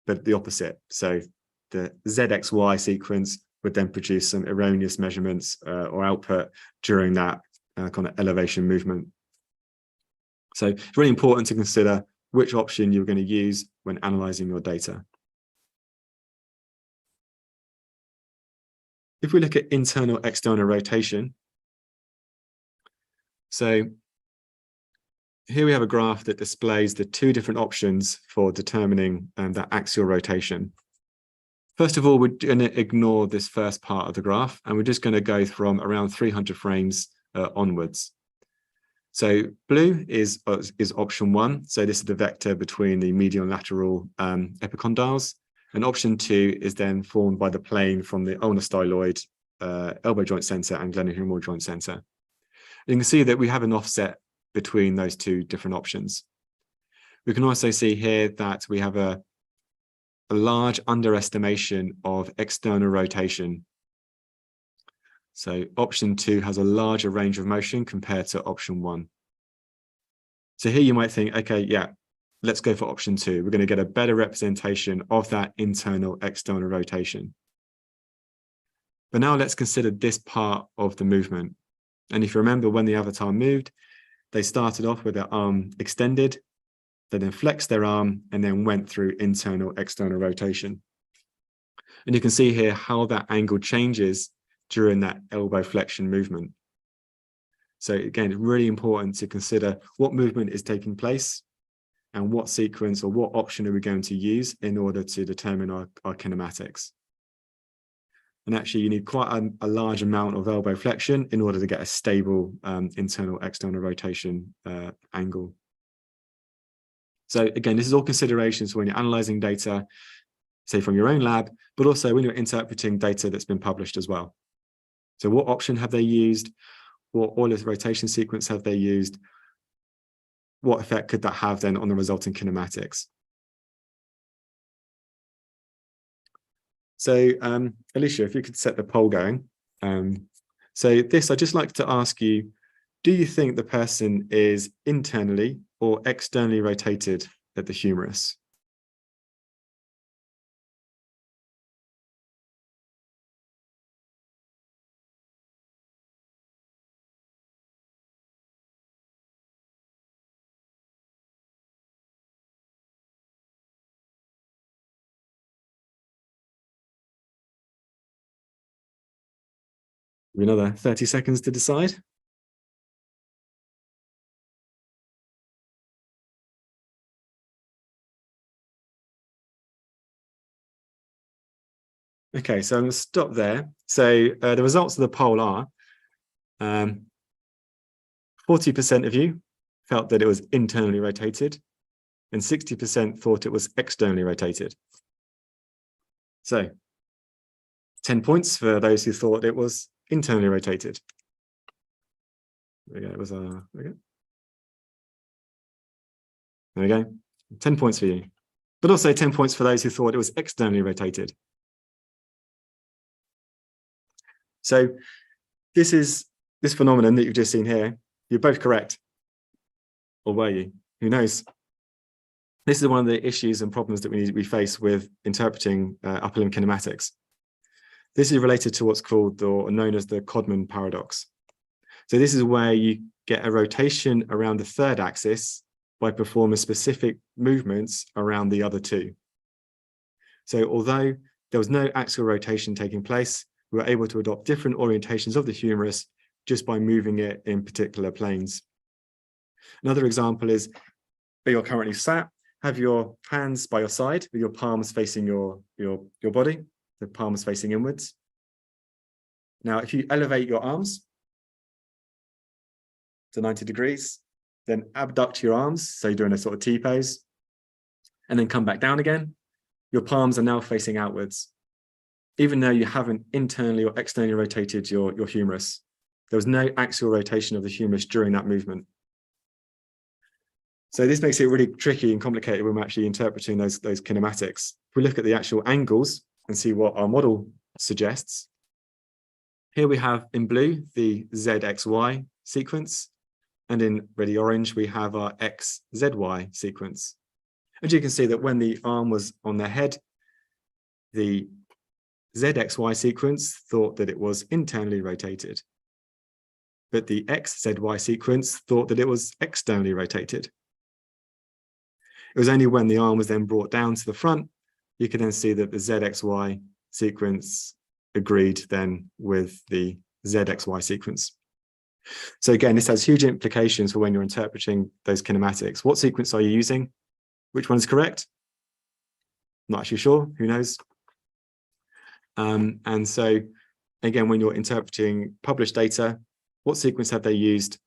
but the opposite. So the ZXY sequence would then produce some erroneous measurements or output during that kind of elevation movement. So it's really important to consider which option you're going to use when analyzing your data. If we look at internal external rotation, so here we have a graph that displays the two different options for determining that axial rotation. First of all, we're going to ignore this first part of the graph, and we're just going to go from around 300 frames onwards. So blue is option 1. So this is the vector between the medial and lateral epicondyles. And option 2 is then formed by the plane from the ulnar styloid, elbow joint center and glenohumeral joint center. You can see that we have an offset between those two different options. We can also see here that we have a large underestimation of external rotation. So option 2 has a larger range of motion compared to option 1. So here you might think, okay, yeah, let's go for option 2. We're going to get a better representation of that internal external rotation. But now let's consider this part of the movement. And if you remember, when the avatar moved, they started off with their arm extended, they then flexed their arm and then went through internal external rotation. And you can see here how that angle changes during that elbow flexion movement. So again, it's really important to consider what movement is taking place and what sequence or what option are we going to use in order to determine our kinematics. And actually you need quite a large amount of elbow flexion in order to get a stable internal external rotation angle. So again, this is all considerations when you're analyzing data, say from your own lab, but also when you're interpreting data that's been published as well. So what option have they used? What Euler's rotation sequence have they used? What effect could that have then on the resulting kinematics? So Alicia, if you could set the poll going. So this, I'd just like to ask you, do you think the person is internally or externally rotated at the humerus? Another 30 seconds to decide. Okay, so I'm going to stop there. So the results of the poll are 40% of you felt that it was internally rotated, and 60% thought it was externally rotated. So 10 points for those who thought it was internally rotated. There we go. It was there we go. There we go. 10 points for you. But also 10 points for those who thought it was externally rotated. So this phenomenon that you've just seen here, you're both correct. Or were you? Who knows? This is one of the issues and problems that we face with interpreting upper limb kinematics. This is related to what's called or known as the Codman paradox. So this is where you get a rotation around the third axis by performing specific movements around the other two. So although there was no axial rotation taking place, we were able to adopt different orientations of the humerus just by moving it in particular planes. Another example is where you're currently sat, have your hands by your side with your palms facing your body, the palms facing inwards. Now, if you elevate your arms to 90 degrees, then abduct your arms, so you're doing a sort of T pose, and then come back down again, your palms are now facing outwards, even though you haven't internally or externally rotated your humerus. There was no axial rotation of the humerus during that movement. So this makes it really tricky and complicated when we're actually interpreting those kinematics. If we look at the actual angles and see what our model suggests, here we have in blue the ZXY sequence, and in really orange we have our XZY sequence. As you can see that when the arm was on their head, the ZXY sequence thought that it was internally rotated, but the XZY sequence thought that it was externally rotated. It was only when the arm was then brought down to the front, you can then see that the ZXY sequence agreed then with the ZXY sequence. So again, this has huge implications for when you're interpreting those kinematics. What sequence are you using? Which one is correct? Not actually sure, who knows? And so again, when you're interpreting published data, what sequence have they used?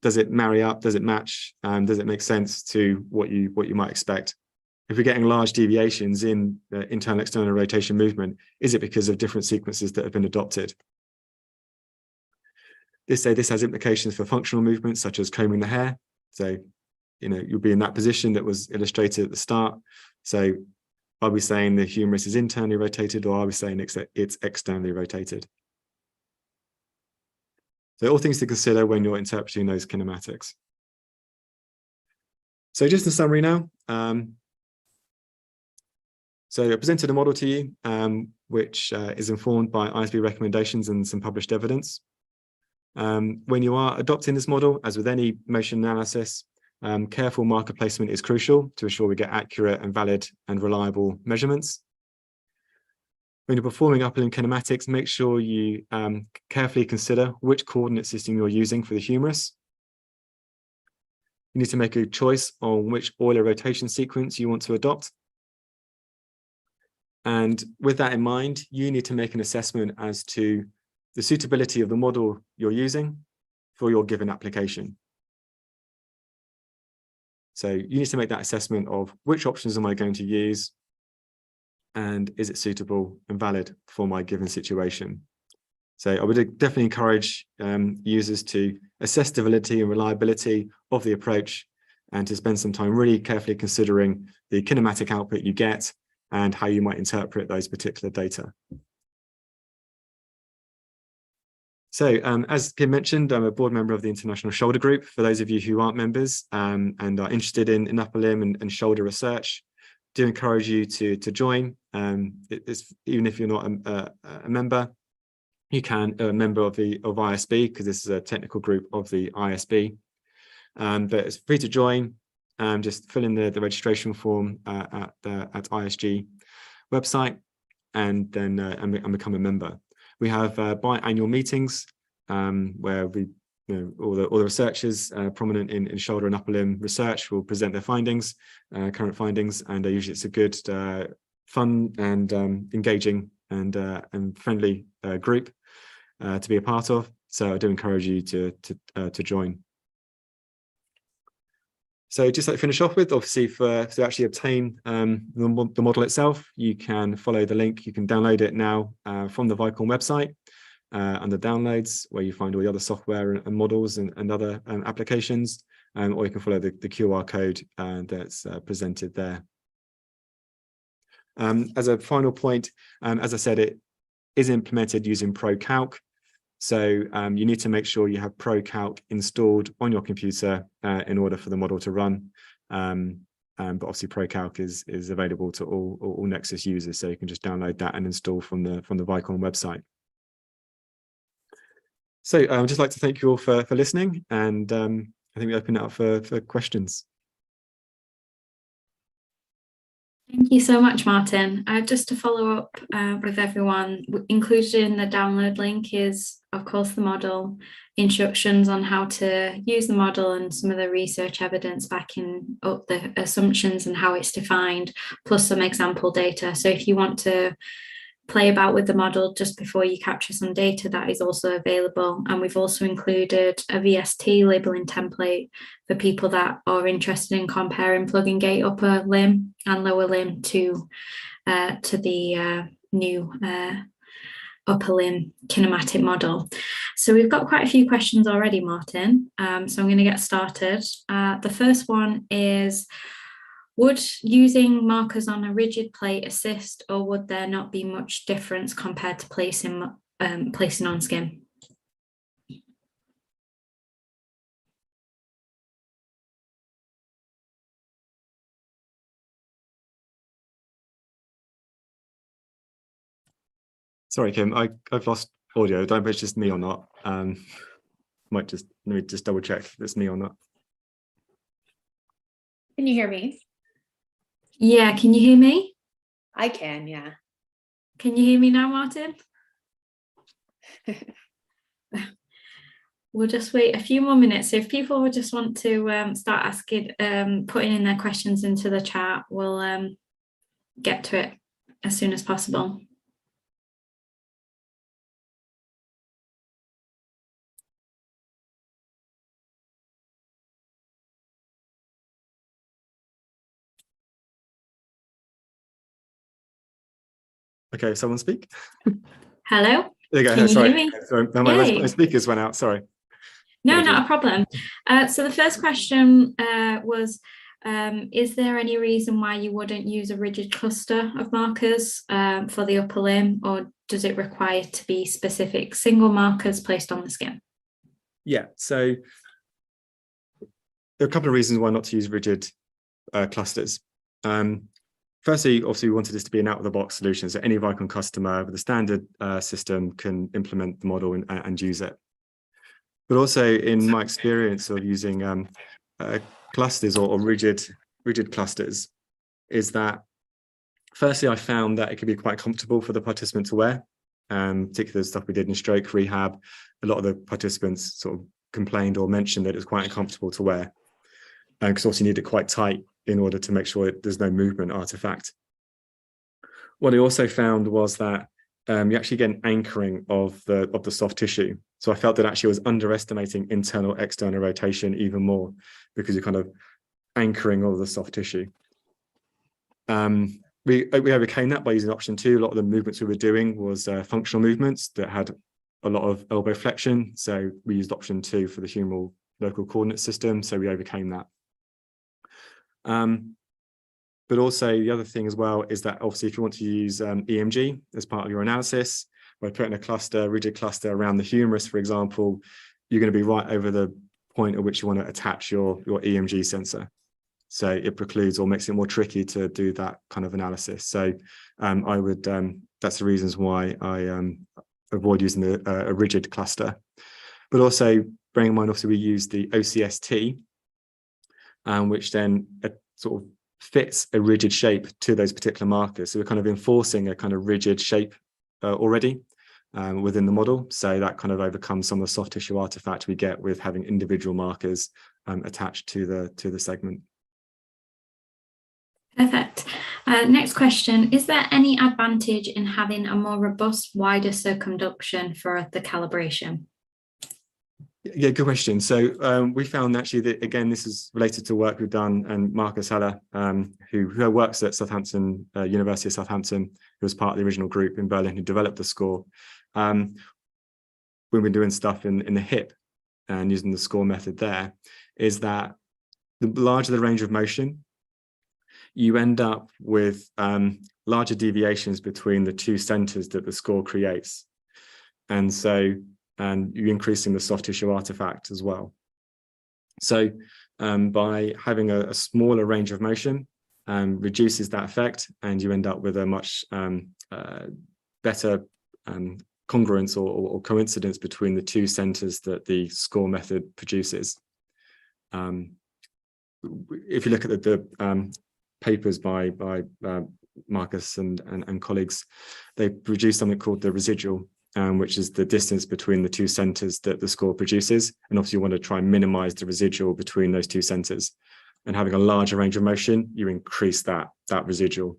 Does it marry up? Does it match? Does it make sense to what you might expect? If we're getting large deviations in the internal external rotation movement, is it because of different sequences that have been adopted? This has implications for functional movements such as combing the hair. So, you'll be in that position that was illustrated at the start. So are we saying the humerus is internally rotated, or are we saying it's externally rotated? So all things to consider when you're interpreting those kinematics. So just in summary now, so I presented a model to you, which is informed by ISB recommendations and some published evidence. When you are adopting this model, as with any motion analysis, careful marker placement is crucial to ensure we get accurate and valid and reliable measurements. When you're performing upper limb kinematics, make sure you carefully consider which coordinate system you're using for the humerus. You need to make a choice on which Euler rotation sequence you want to adopt. And with that in mind, you need to make an assessment as to the suitability of the model you're using for your given application. So you need to make that assessment of which options am I going to use, and is it suitable and valid for my given situation. So I would definitely encourage users to assess the validity and reliability of the approach, and to spend some time really carefully considering the kinematic output you get and how you might interpret those particular data. So as Kim mentioned, I'm a board member of the International Shoulder Group. For those of you who aren't members and are interested in upper limb and shoulder research, do encourage you to join. Even if you're not a member, you can a member of ISB, because this is a technical group of the ISB. But it's free to join. Just fill in the registration form at ISG website, and then and become a member. We have biannual meetings where we, all the researchers prominent in shoulder and upper limb research will present their findings, current findings, and usually it's a good, fun and engaging and friendly group to be a part of. So I do encourage you to join. So just like to finish off with, obviously to actually obtain the model itself, you can follow the link. You can download it now from the Vicon website under downloads, where you find all the other software and models and other applications, or you can follow the QR code that's presented there. As a final point, as I said, it is implemented using ProCalc. So you need to make sure you have ProCalc installed on your computer in order for the model to run. But obviously ProCalc is available to all Nexus users, so you can just download that and install from the Vicon website. So I'd just like to thank you all for listening, and I think we open it up for questions. Thank you so much, Martin. Just to follow up with everyone, included in the download link is, of course, the model, instructions on how to use the model and some of the research evidence backing up the assumptions and how it's defined, plus some example data. So if you want to play about with the model just before you capture some data, that is also available. And we've also included a VST labeling template for people that are interested in comparing plug and gate upper limb and lower limb to the new upper limb kinematic model. So we've got quite a few questions already, Martin. So I'm going to get started. The first one is, would using markers on a rigid plate assist, or would there not be much difference compared to placing on skin? Sorry, Kim, I've lost audio. Don't know if it's just me or not. Let me just double check if it's me or not. Can you hear me? Yeah, can you hear me? I can, yeah. Can you hear me now, Martin? We'll just wait a few more minutes. So if people would just want to start asking, putting in their questions into the chat, we'll get to it as soon as possible. Okay, someone speak. Hello. There you go. Can Sorry. you hear me? Sorry, my speakers went out. Sorry. No, not a problem. So the first question was, is there any reason why you wouldn't use a rigid cluster of markers for the upper limb, or does it require to be specific single markers placed on the skin? Yeah, so there are a couple of reasons why not to use rigid clusters. Firstly, obviously, we wanted this to be an out-of-the-box solution, so any Vicon customer with a standard system can implement the model and use it. But also, in my experience of using clusters or rigid clusters, is that firstly, I found that it could be quite comfortable for the participant to wear. Particularly the stuff we did in stroke rehab, a lot of the participants sort of complained or mentioned that it was quite uncomfortable to wear, because also you need it quite tight in order to make sure that there's no movement artifact. What I also found was that you actually get an anchoring of the soft tissue. So I felt that actually I was underestimating internal external rotation even more, because you're kind of anchoring all the soft tissue. We overcame that by using option 2. A lot of the movements we were doing was functional movements that had a lot of elbow flexion. So we used option 2 for the humeral local coordinate system. So we overcame that. But also the other thing as well is that obviously if you want to use EMG as part of your analysis, by putting a rigid cluster around the humerus, for example, you're going to be right over the point at which you want to attach your EMG sensor. So it precludes or makes it more tricky to do that kind of analysis. So I would, that's the reasons why I avoid using a rigid cluster. But also bearing in mind, obviously we use the OCST, which then sort of fits a rigid shape to those particular markers. So we're kind of enforcing a kind of rigid shape already. within the model. So that kind of overcomes some of the soft tissue artifact we get with having individual markers attached to the segment. Perfect. Next question, is there any advantage in having a more robust, wider circumduction for the calibration? Yeah, good question. So we found actually that, again, this is related to work we've done, and Marcus Heller, who works at Southampton, University of Southampton, who was part of the original group in Berlin who developed the score. When we're doing stuff in the hip and using the score method there, is that the larger the range of motion, you end up with larger deviations between the two centers that the score creates. And so you're increasing the soft tissue artifact as well. So by having a smaller range of motion, reduces that effect, and you end up with a much better congruence or coincidence between the two centers that the score method produces. If you look at the papers by Marcus and colleagues, they produce something called the residual, which is the distance between the two centers that the score produces. And obviously you want to try and minimize the residual between those two centers. And having a larger range of motion, you increase that residual.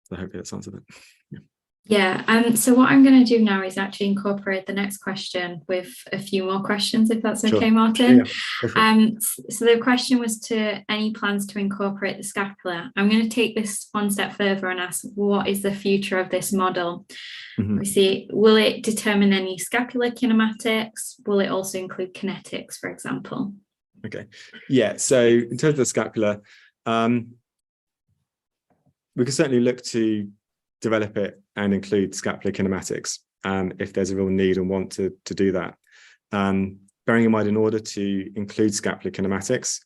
So hopefully that's answered that. Yeah, so what I'm going to do now is actually incorporate the next question with a few more questions, if that's okay, Martin. Yeah, so the question was to any plans to incorporate the scapula. I'm going to take this one step further and ask, what is the future of this model? We see, will it determine any scapular kinematics? Will it also include kinetics, for example? Okay, yeah, so in terms of the scapula, we can certainly look to develop it and include scapular kinematics if there's a real need and want to do that. Bearing in mind, in order to include scapular kinematics,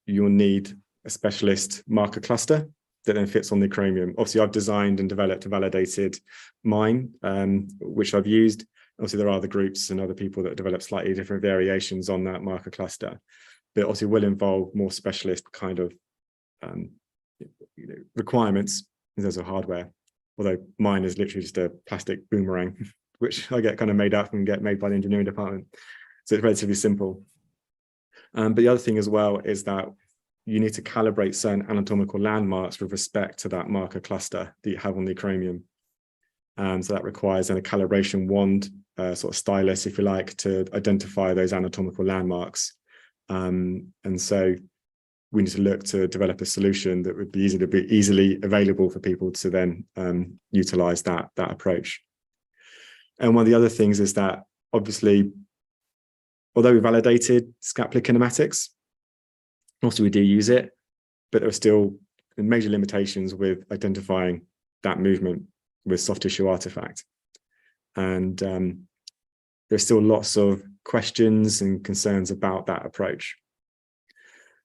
you'll need a specialist marker cluster that then fits on the acromion. Obviously, I've designed and developed and validated mine, which I've used. Obviously, there are other groups and other people that develop slightly different variations on that marker cluster, but obviously will involve more specialist kind of requirements in terms of hardware, although mine is literally just a plastic boomerang, which I get kind of made up and get made by the engineering department. So it's relatively simple. But the other thing as well is that you need to calibrate certain anatomical landmarks with respect to that marker cluster that you have on the acromion. So that requires then a calibration wand, sort of stylus, if you like, to identify those anatomical landmarks. And so we need to look to develop a solution that would be easily available for people to then utilize that approach. And one of the other things is that, obviously, although we validated scapular kinematics, also we do use it, but there are still major limitations with identifying that movement with soft tissue artifact. And there's still lots of questions and concerns about that approach.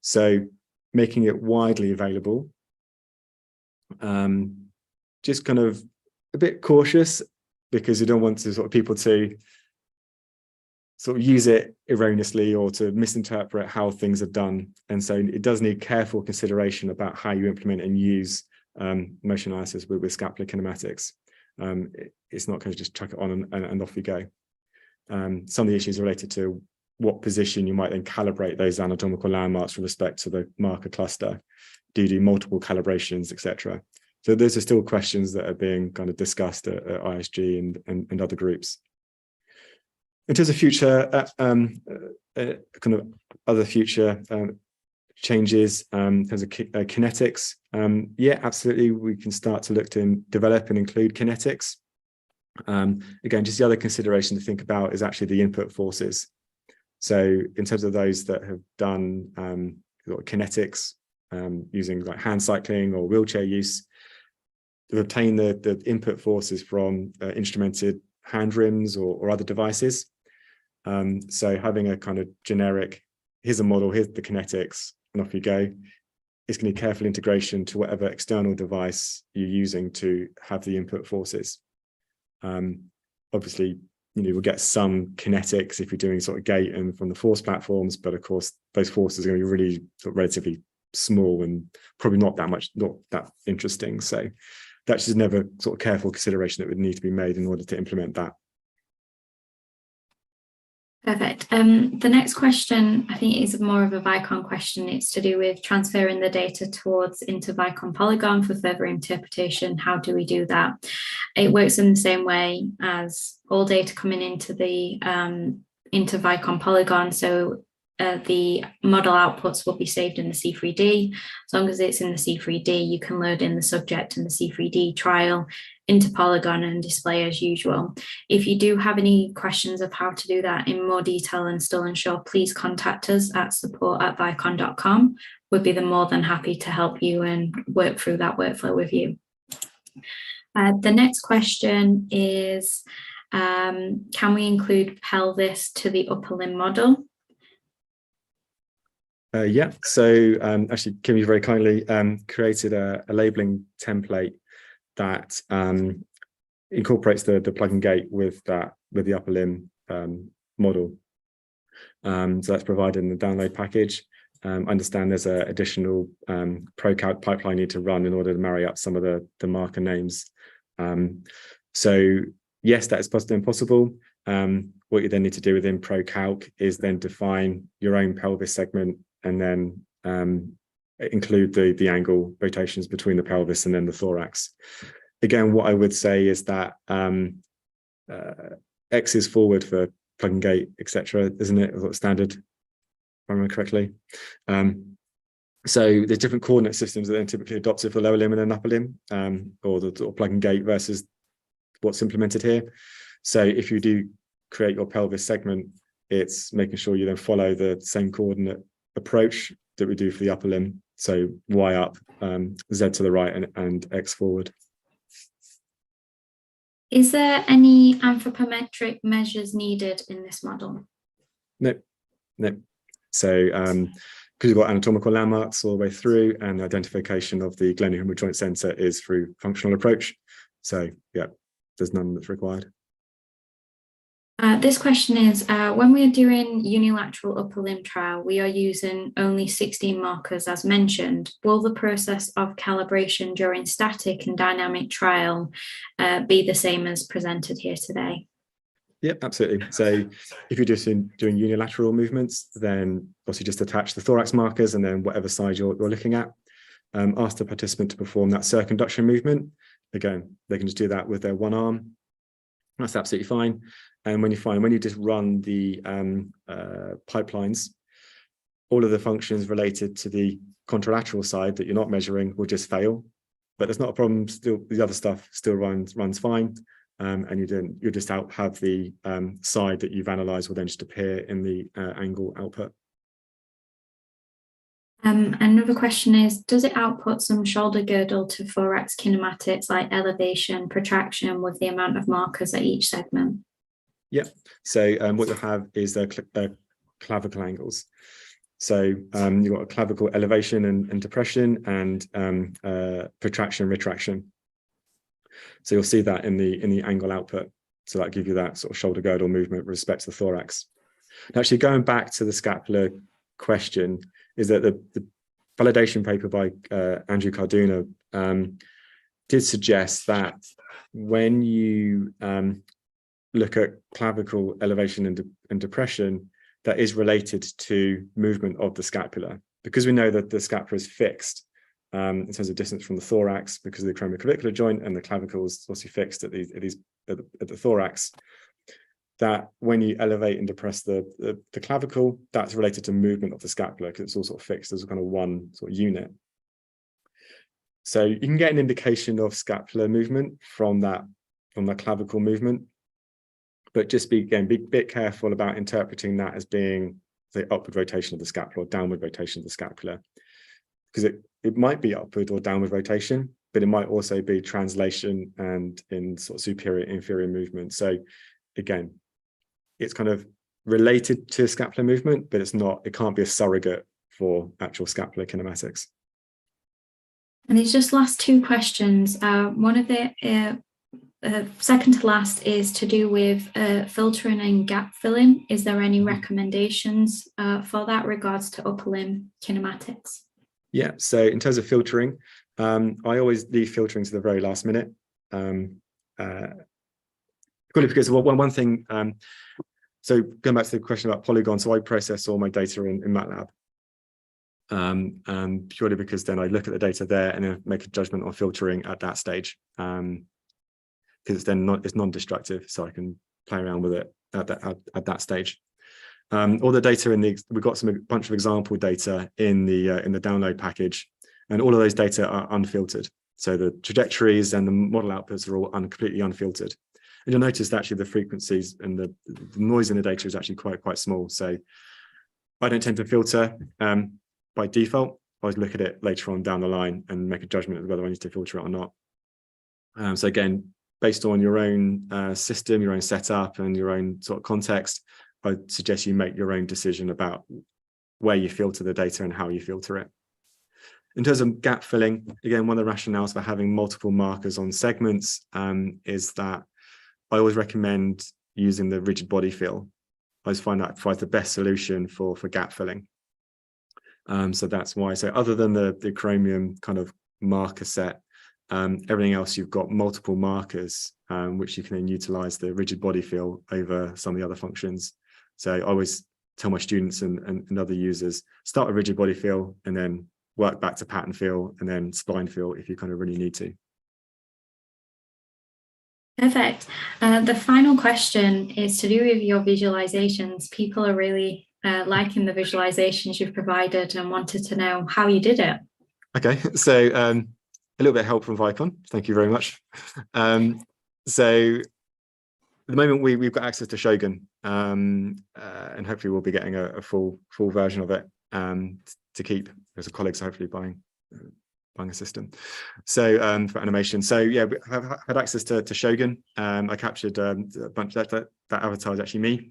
So making it widely available, just kind of a bit cautious, because you don't want to sort of people to sort of use it erroneously or to misinterpret how things are done. And so it does need careful consideration about how you implement and use motion analysis with scapular kinematics. It's not going to just chuck it on and off you go. Some of the issues are related to what position you might then calibrate those anatomical landmarks with respect to the marker cluster. Do you do multiple calibrations, etc.? So those are still questions that are being kind of discussed at ISG and other groups. In terms of future, kind of other future changes, in terms of kinetics, yeah, absolutely, we can start to look to develop and include kinetics. Again, just the other consideration to think about is actually the input forces. So in terms of those that have done kinetics using like hand cycling or wheelchair use, to obtain the input forces from instrumented hand rims or other devices. So having a kind of generic, here's a model, here's the kinetics, and off you go. It's going to be careful integration to whatever external device you're using to have the input forces. Obviously, we'll get some kinetics if you're doing sort of gate and from the force platforms, but of course, those forces are going to be really sort of relatively small and probably not that interesting. So that's just never sort of careful consideration that would need to be made in order to implement that. Perfect. The next question, I think, is more of a Vicon question. It's to do with transferring the data into Vicon Polygon for further interpretation. How do we do that? It works in the same way as all data coming into the into Vicon Polygon. So the model outputs will be saved in the C3D. As long as it's in the C3D, you can load in the subject and the C3D trial into Polygon and display as usual. If you do have any questions of how to do that in more detail and still unsure, please contact us at support@vicon.com. We'd be more than happy to help you and work through that workflow with you. The next question is, can we include pelvis to the upper limb model? Yeah, so actually Kimmy very kindly created a labeling template that incorporates the plug and gate with the upper limb model. So that's provided in the download package. I understand there's an additional ProCalc pipeline you need to run in order to marry up some of the marker names. So yes, that is possible. What you then need to do within ProCalc is then define your own pelvis segment and then include the angle rotations between the pelvis and then the thorax. Again, what I would say is that X is forward for plug and gate, etc., isn't it? Standard, if I remember correctly. So there's different coordinate systems that are then typically adopted for lower limb and then upper limb, or plug and gate versus what's implemented here. So if you do create your pelvis segment, it's making sure you then follow the same coordinate approach that we do for the upper limb. So Y up, Z to the right, and X forward. Is there any anthropometric measures needed in this model? No. So because you've got anatomical landmarks all the way through, and the identification of the glenohumeral joint center is through functional approach. So yeah, there's none that's required. This question is, when we're doing unilateral upper limb trial, we are using only 16 markers as mentioned. Will the process of calibration during static and dynamic trial be the same as presented here today? Yep, absolutely. So if you're just doing unilateral movements, then obviously just attach the thorax markers and then whatever side you're looking at. Ask the participant to perform that circumduction movement. Again, they can just do that with their one arm. That's absolutely fine. And when you just run the pipelines, all of the functions related to the contralateral side that you're not measuring will just fail. But there's not a problem. Still, the other stuff still runs fine. And you just have the side that you've analysed will then just appear in the angle output. Another question is, does it output some shoulder girdle to thorax kinematics like elevation, protraction with the amount of markers at each segment? Yeah, so what you'll have is clavicle angles. So you've got a clavicle elevation and depression and protraction, retraction. So you'll see that in the angle output. So that gives you that sort of shoulder girdle movement with respect to the thorax. Now, actually going back to the scapular question, is that the validation paper by Andrew Carduna did suggest that when you look at clavicle elevation and depression, that is related to movement of the scapula. Because we know that the scapula is fixed in terms of distance from the thorax because of the acromioclavicular joint, and the clavicle is also fixed at the thorax, that when you elevate and depress the clavicle, that's related to movement of the scapula because it's all sort of fixed as a kind of one sort of unit. So you can get an indication of scapular movement from the clavicle movement, but just be a bit careful about interpreting that as being the upward rotation of the scapula or downward rotation of the scapula, because it might be upward or downward rotation, but it might also be translation and in sort of superior inferior movement. So again, it's kind of related to scapular movement, but it can't be a surrogate for actual scapular kinematics. And it's just last two questions. One of the second to last is to do with filtering and gap filling. Is there any recommendations for that regards to upper limb kinematics? Yeah, so in terms of filtering, I always leave filtering to the very last minute. Purely because one thing, so going back to the question about Polygon, so I process all my data in MATLAB. Purely because then I look at the data there and then make a judgment on filtering at that stage. Because it's then it's non-destructive, so I can play around with it at that stage. All the data we've got a bunch of example data in the download package, and all of those data are unfiltered. So the trajectories and the model outputs are all completely unfiltered. And you'll notice that actually the frequencies and the noise in the data is actually quite small. So I don't tend to filter by default. I always look at it later on down the line and make a judgment of whether I need to filter it or not. So again, based on your own system, your own setup, and your own sort of context, I suggest you make your own decision about where you filter the data and how you filter it. In terms of gap filling, again, one of the rationales for having multiple markers on segments is that I always recommend using the rigid body fill. I always find that provides the best solution for gap filling. So that's why. So other than the Chromium kind of marker set, everything else you've got multiple markers, which you can then utilize the rigid body fill over some of the other functions. So I always tell my students and other users, start with rigid body fill and then work back to pattern fill and then spline fill if you kind of really need to. Perfect. The final question is to do with your visualizations. People are really liking the visualizations you've provided and wanted to know how you did it. Okay, so a little bit of help from Vicon. Thank you very much. So at the moment we've got access to Shogun, and hopefully we'll be getting a full version of it to keep, because the colleagues are hopefully buying a system. So for animation, so yeah, we have had access to Shogun. I captured a bunch that avatar is actually me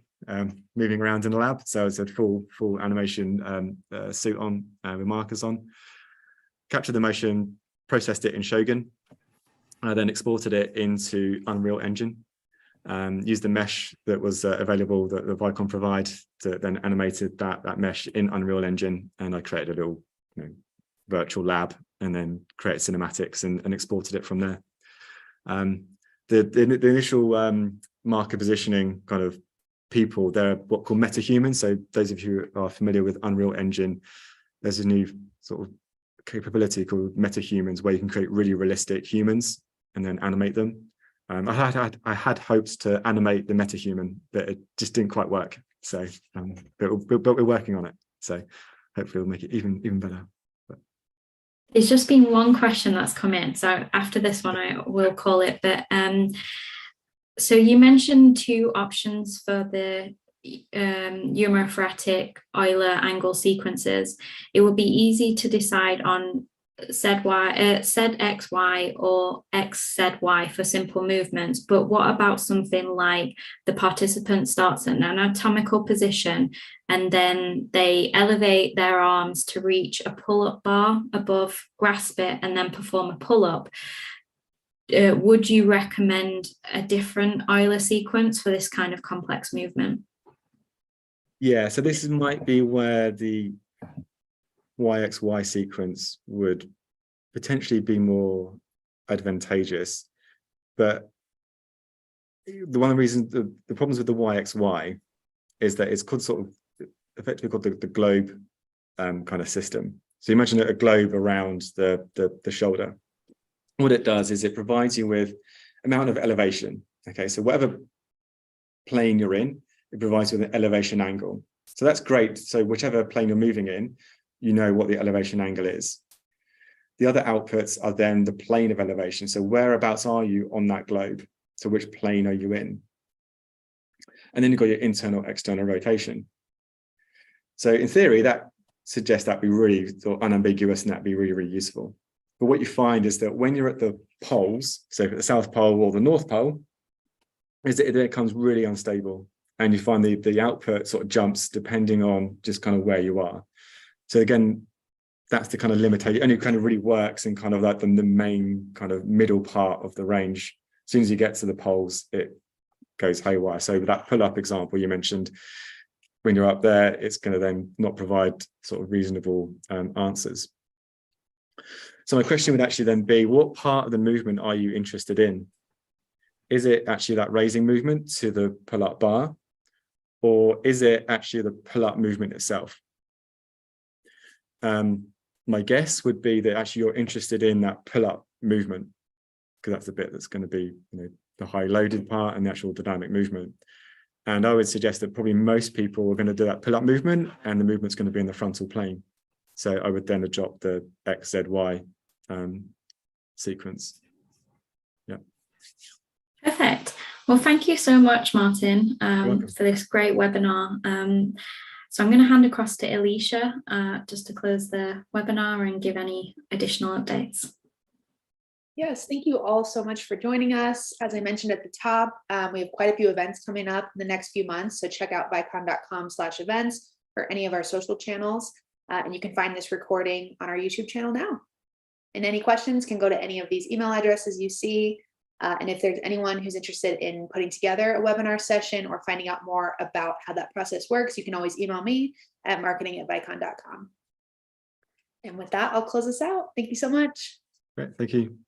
moving around in the lab. So it's a full animation suit on with markers on. Captured the motion, processed it in Shogun, then exported it into Unreal Engine. Used the mesh that was available that the Vicon provide to then animated that mesh in Unreal Engine, and I created a little virtual lab and then created cinematics and exported it from there. The initial marker positioning kind of people, they're what called metahumans. So those of you who are familiar with Unreal Engine, there's a new sort of capability called metahumans where you can create really realistic humans and then animate them. I had hopes to animate the metahuman, but it just didn't quite work. So, but we're working on it. So hopefully we'll make it even better. There's just been one question that's come in. So after this one, I will call it. But so you mentioned two options for the homophoretic Euler angle sequences. It would be easy to decide on ZXY or XZY for simple movements, but what about something like the participant starts at an anatomical position and then they elevate their arms to reach a pull-up bar above, grasp it, and then perform a pull-up? Would you recommend a different Euler sequence for this kind of complex movement? Yeah, so this might be where the YXY sequence would potentially be more advantageous, but one of the reasons, the problems with the YXY is that it's called sort of effectively called the globe kind of system. So imagine a globe around the shoulder. What it does is it provides you with amount of elevation. Okay, so whatever plane you're in, it provides you with an elevation angle. So that's great. So whichever plane you're moving in, you know what the elevation angle is. The other outputs are then the plane of elevation. So whereabouts are you on that globe? So which plane are you in? And then you've got your internal, external rotation. So in theory, that suggests that'd be really sort of unambiguous and that'd be really, really useful. But what you find is that when you're at the poles, so at the South Pole or the North Pole, is that it becomes really unstable. And you find the output sort of jumps depending on just kind of where you are. So again, that's the kind of limitation. It only kind of really works in kind of like the main kind of middle part of the range. As soon as you get to the poles, it goes haywire. So that pull-up example you mentioned, when you're up there, it's going to then not provide sort of reasonable answers. So my question would actually then be, what part of the movement are you interested in? Is it actually that raising movement to the pull-up bar? Or is it actually the pull-up movement itself? My guess would be that actually you're interested in that pull-up movement, because that's the bit that's going to be, the high loaded part and the actual dynamic movement. And I would suggest that probably most people are going to do that pull-up movement, and the movement's going to be in the frontal plane. So I would then adopt the X, Z, Y sequence. Yeah. Perfect. Well, thank you so much, Martin, welcome. for this great webinar. So I'm going to hand across to Alicia just to close the webinar and give any additional updates. Yes, thank you all so much for joining us. As I mentioned at the top, we have quite a few events coming up in the next few months. So check out vicon.com/events or any of our social channels. And you can find this recording on our YouTube channel now. And any questions can go to any of these email addresses you see. And if there's anyone who's interested in putting together a webinar session or finding out more about how that process works, you can always email me at marketing@vicon.com. And with that, I'll close this out. Thank you so much. Great, thank you.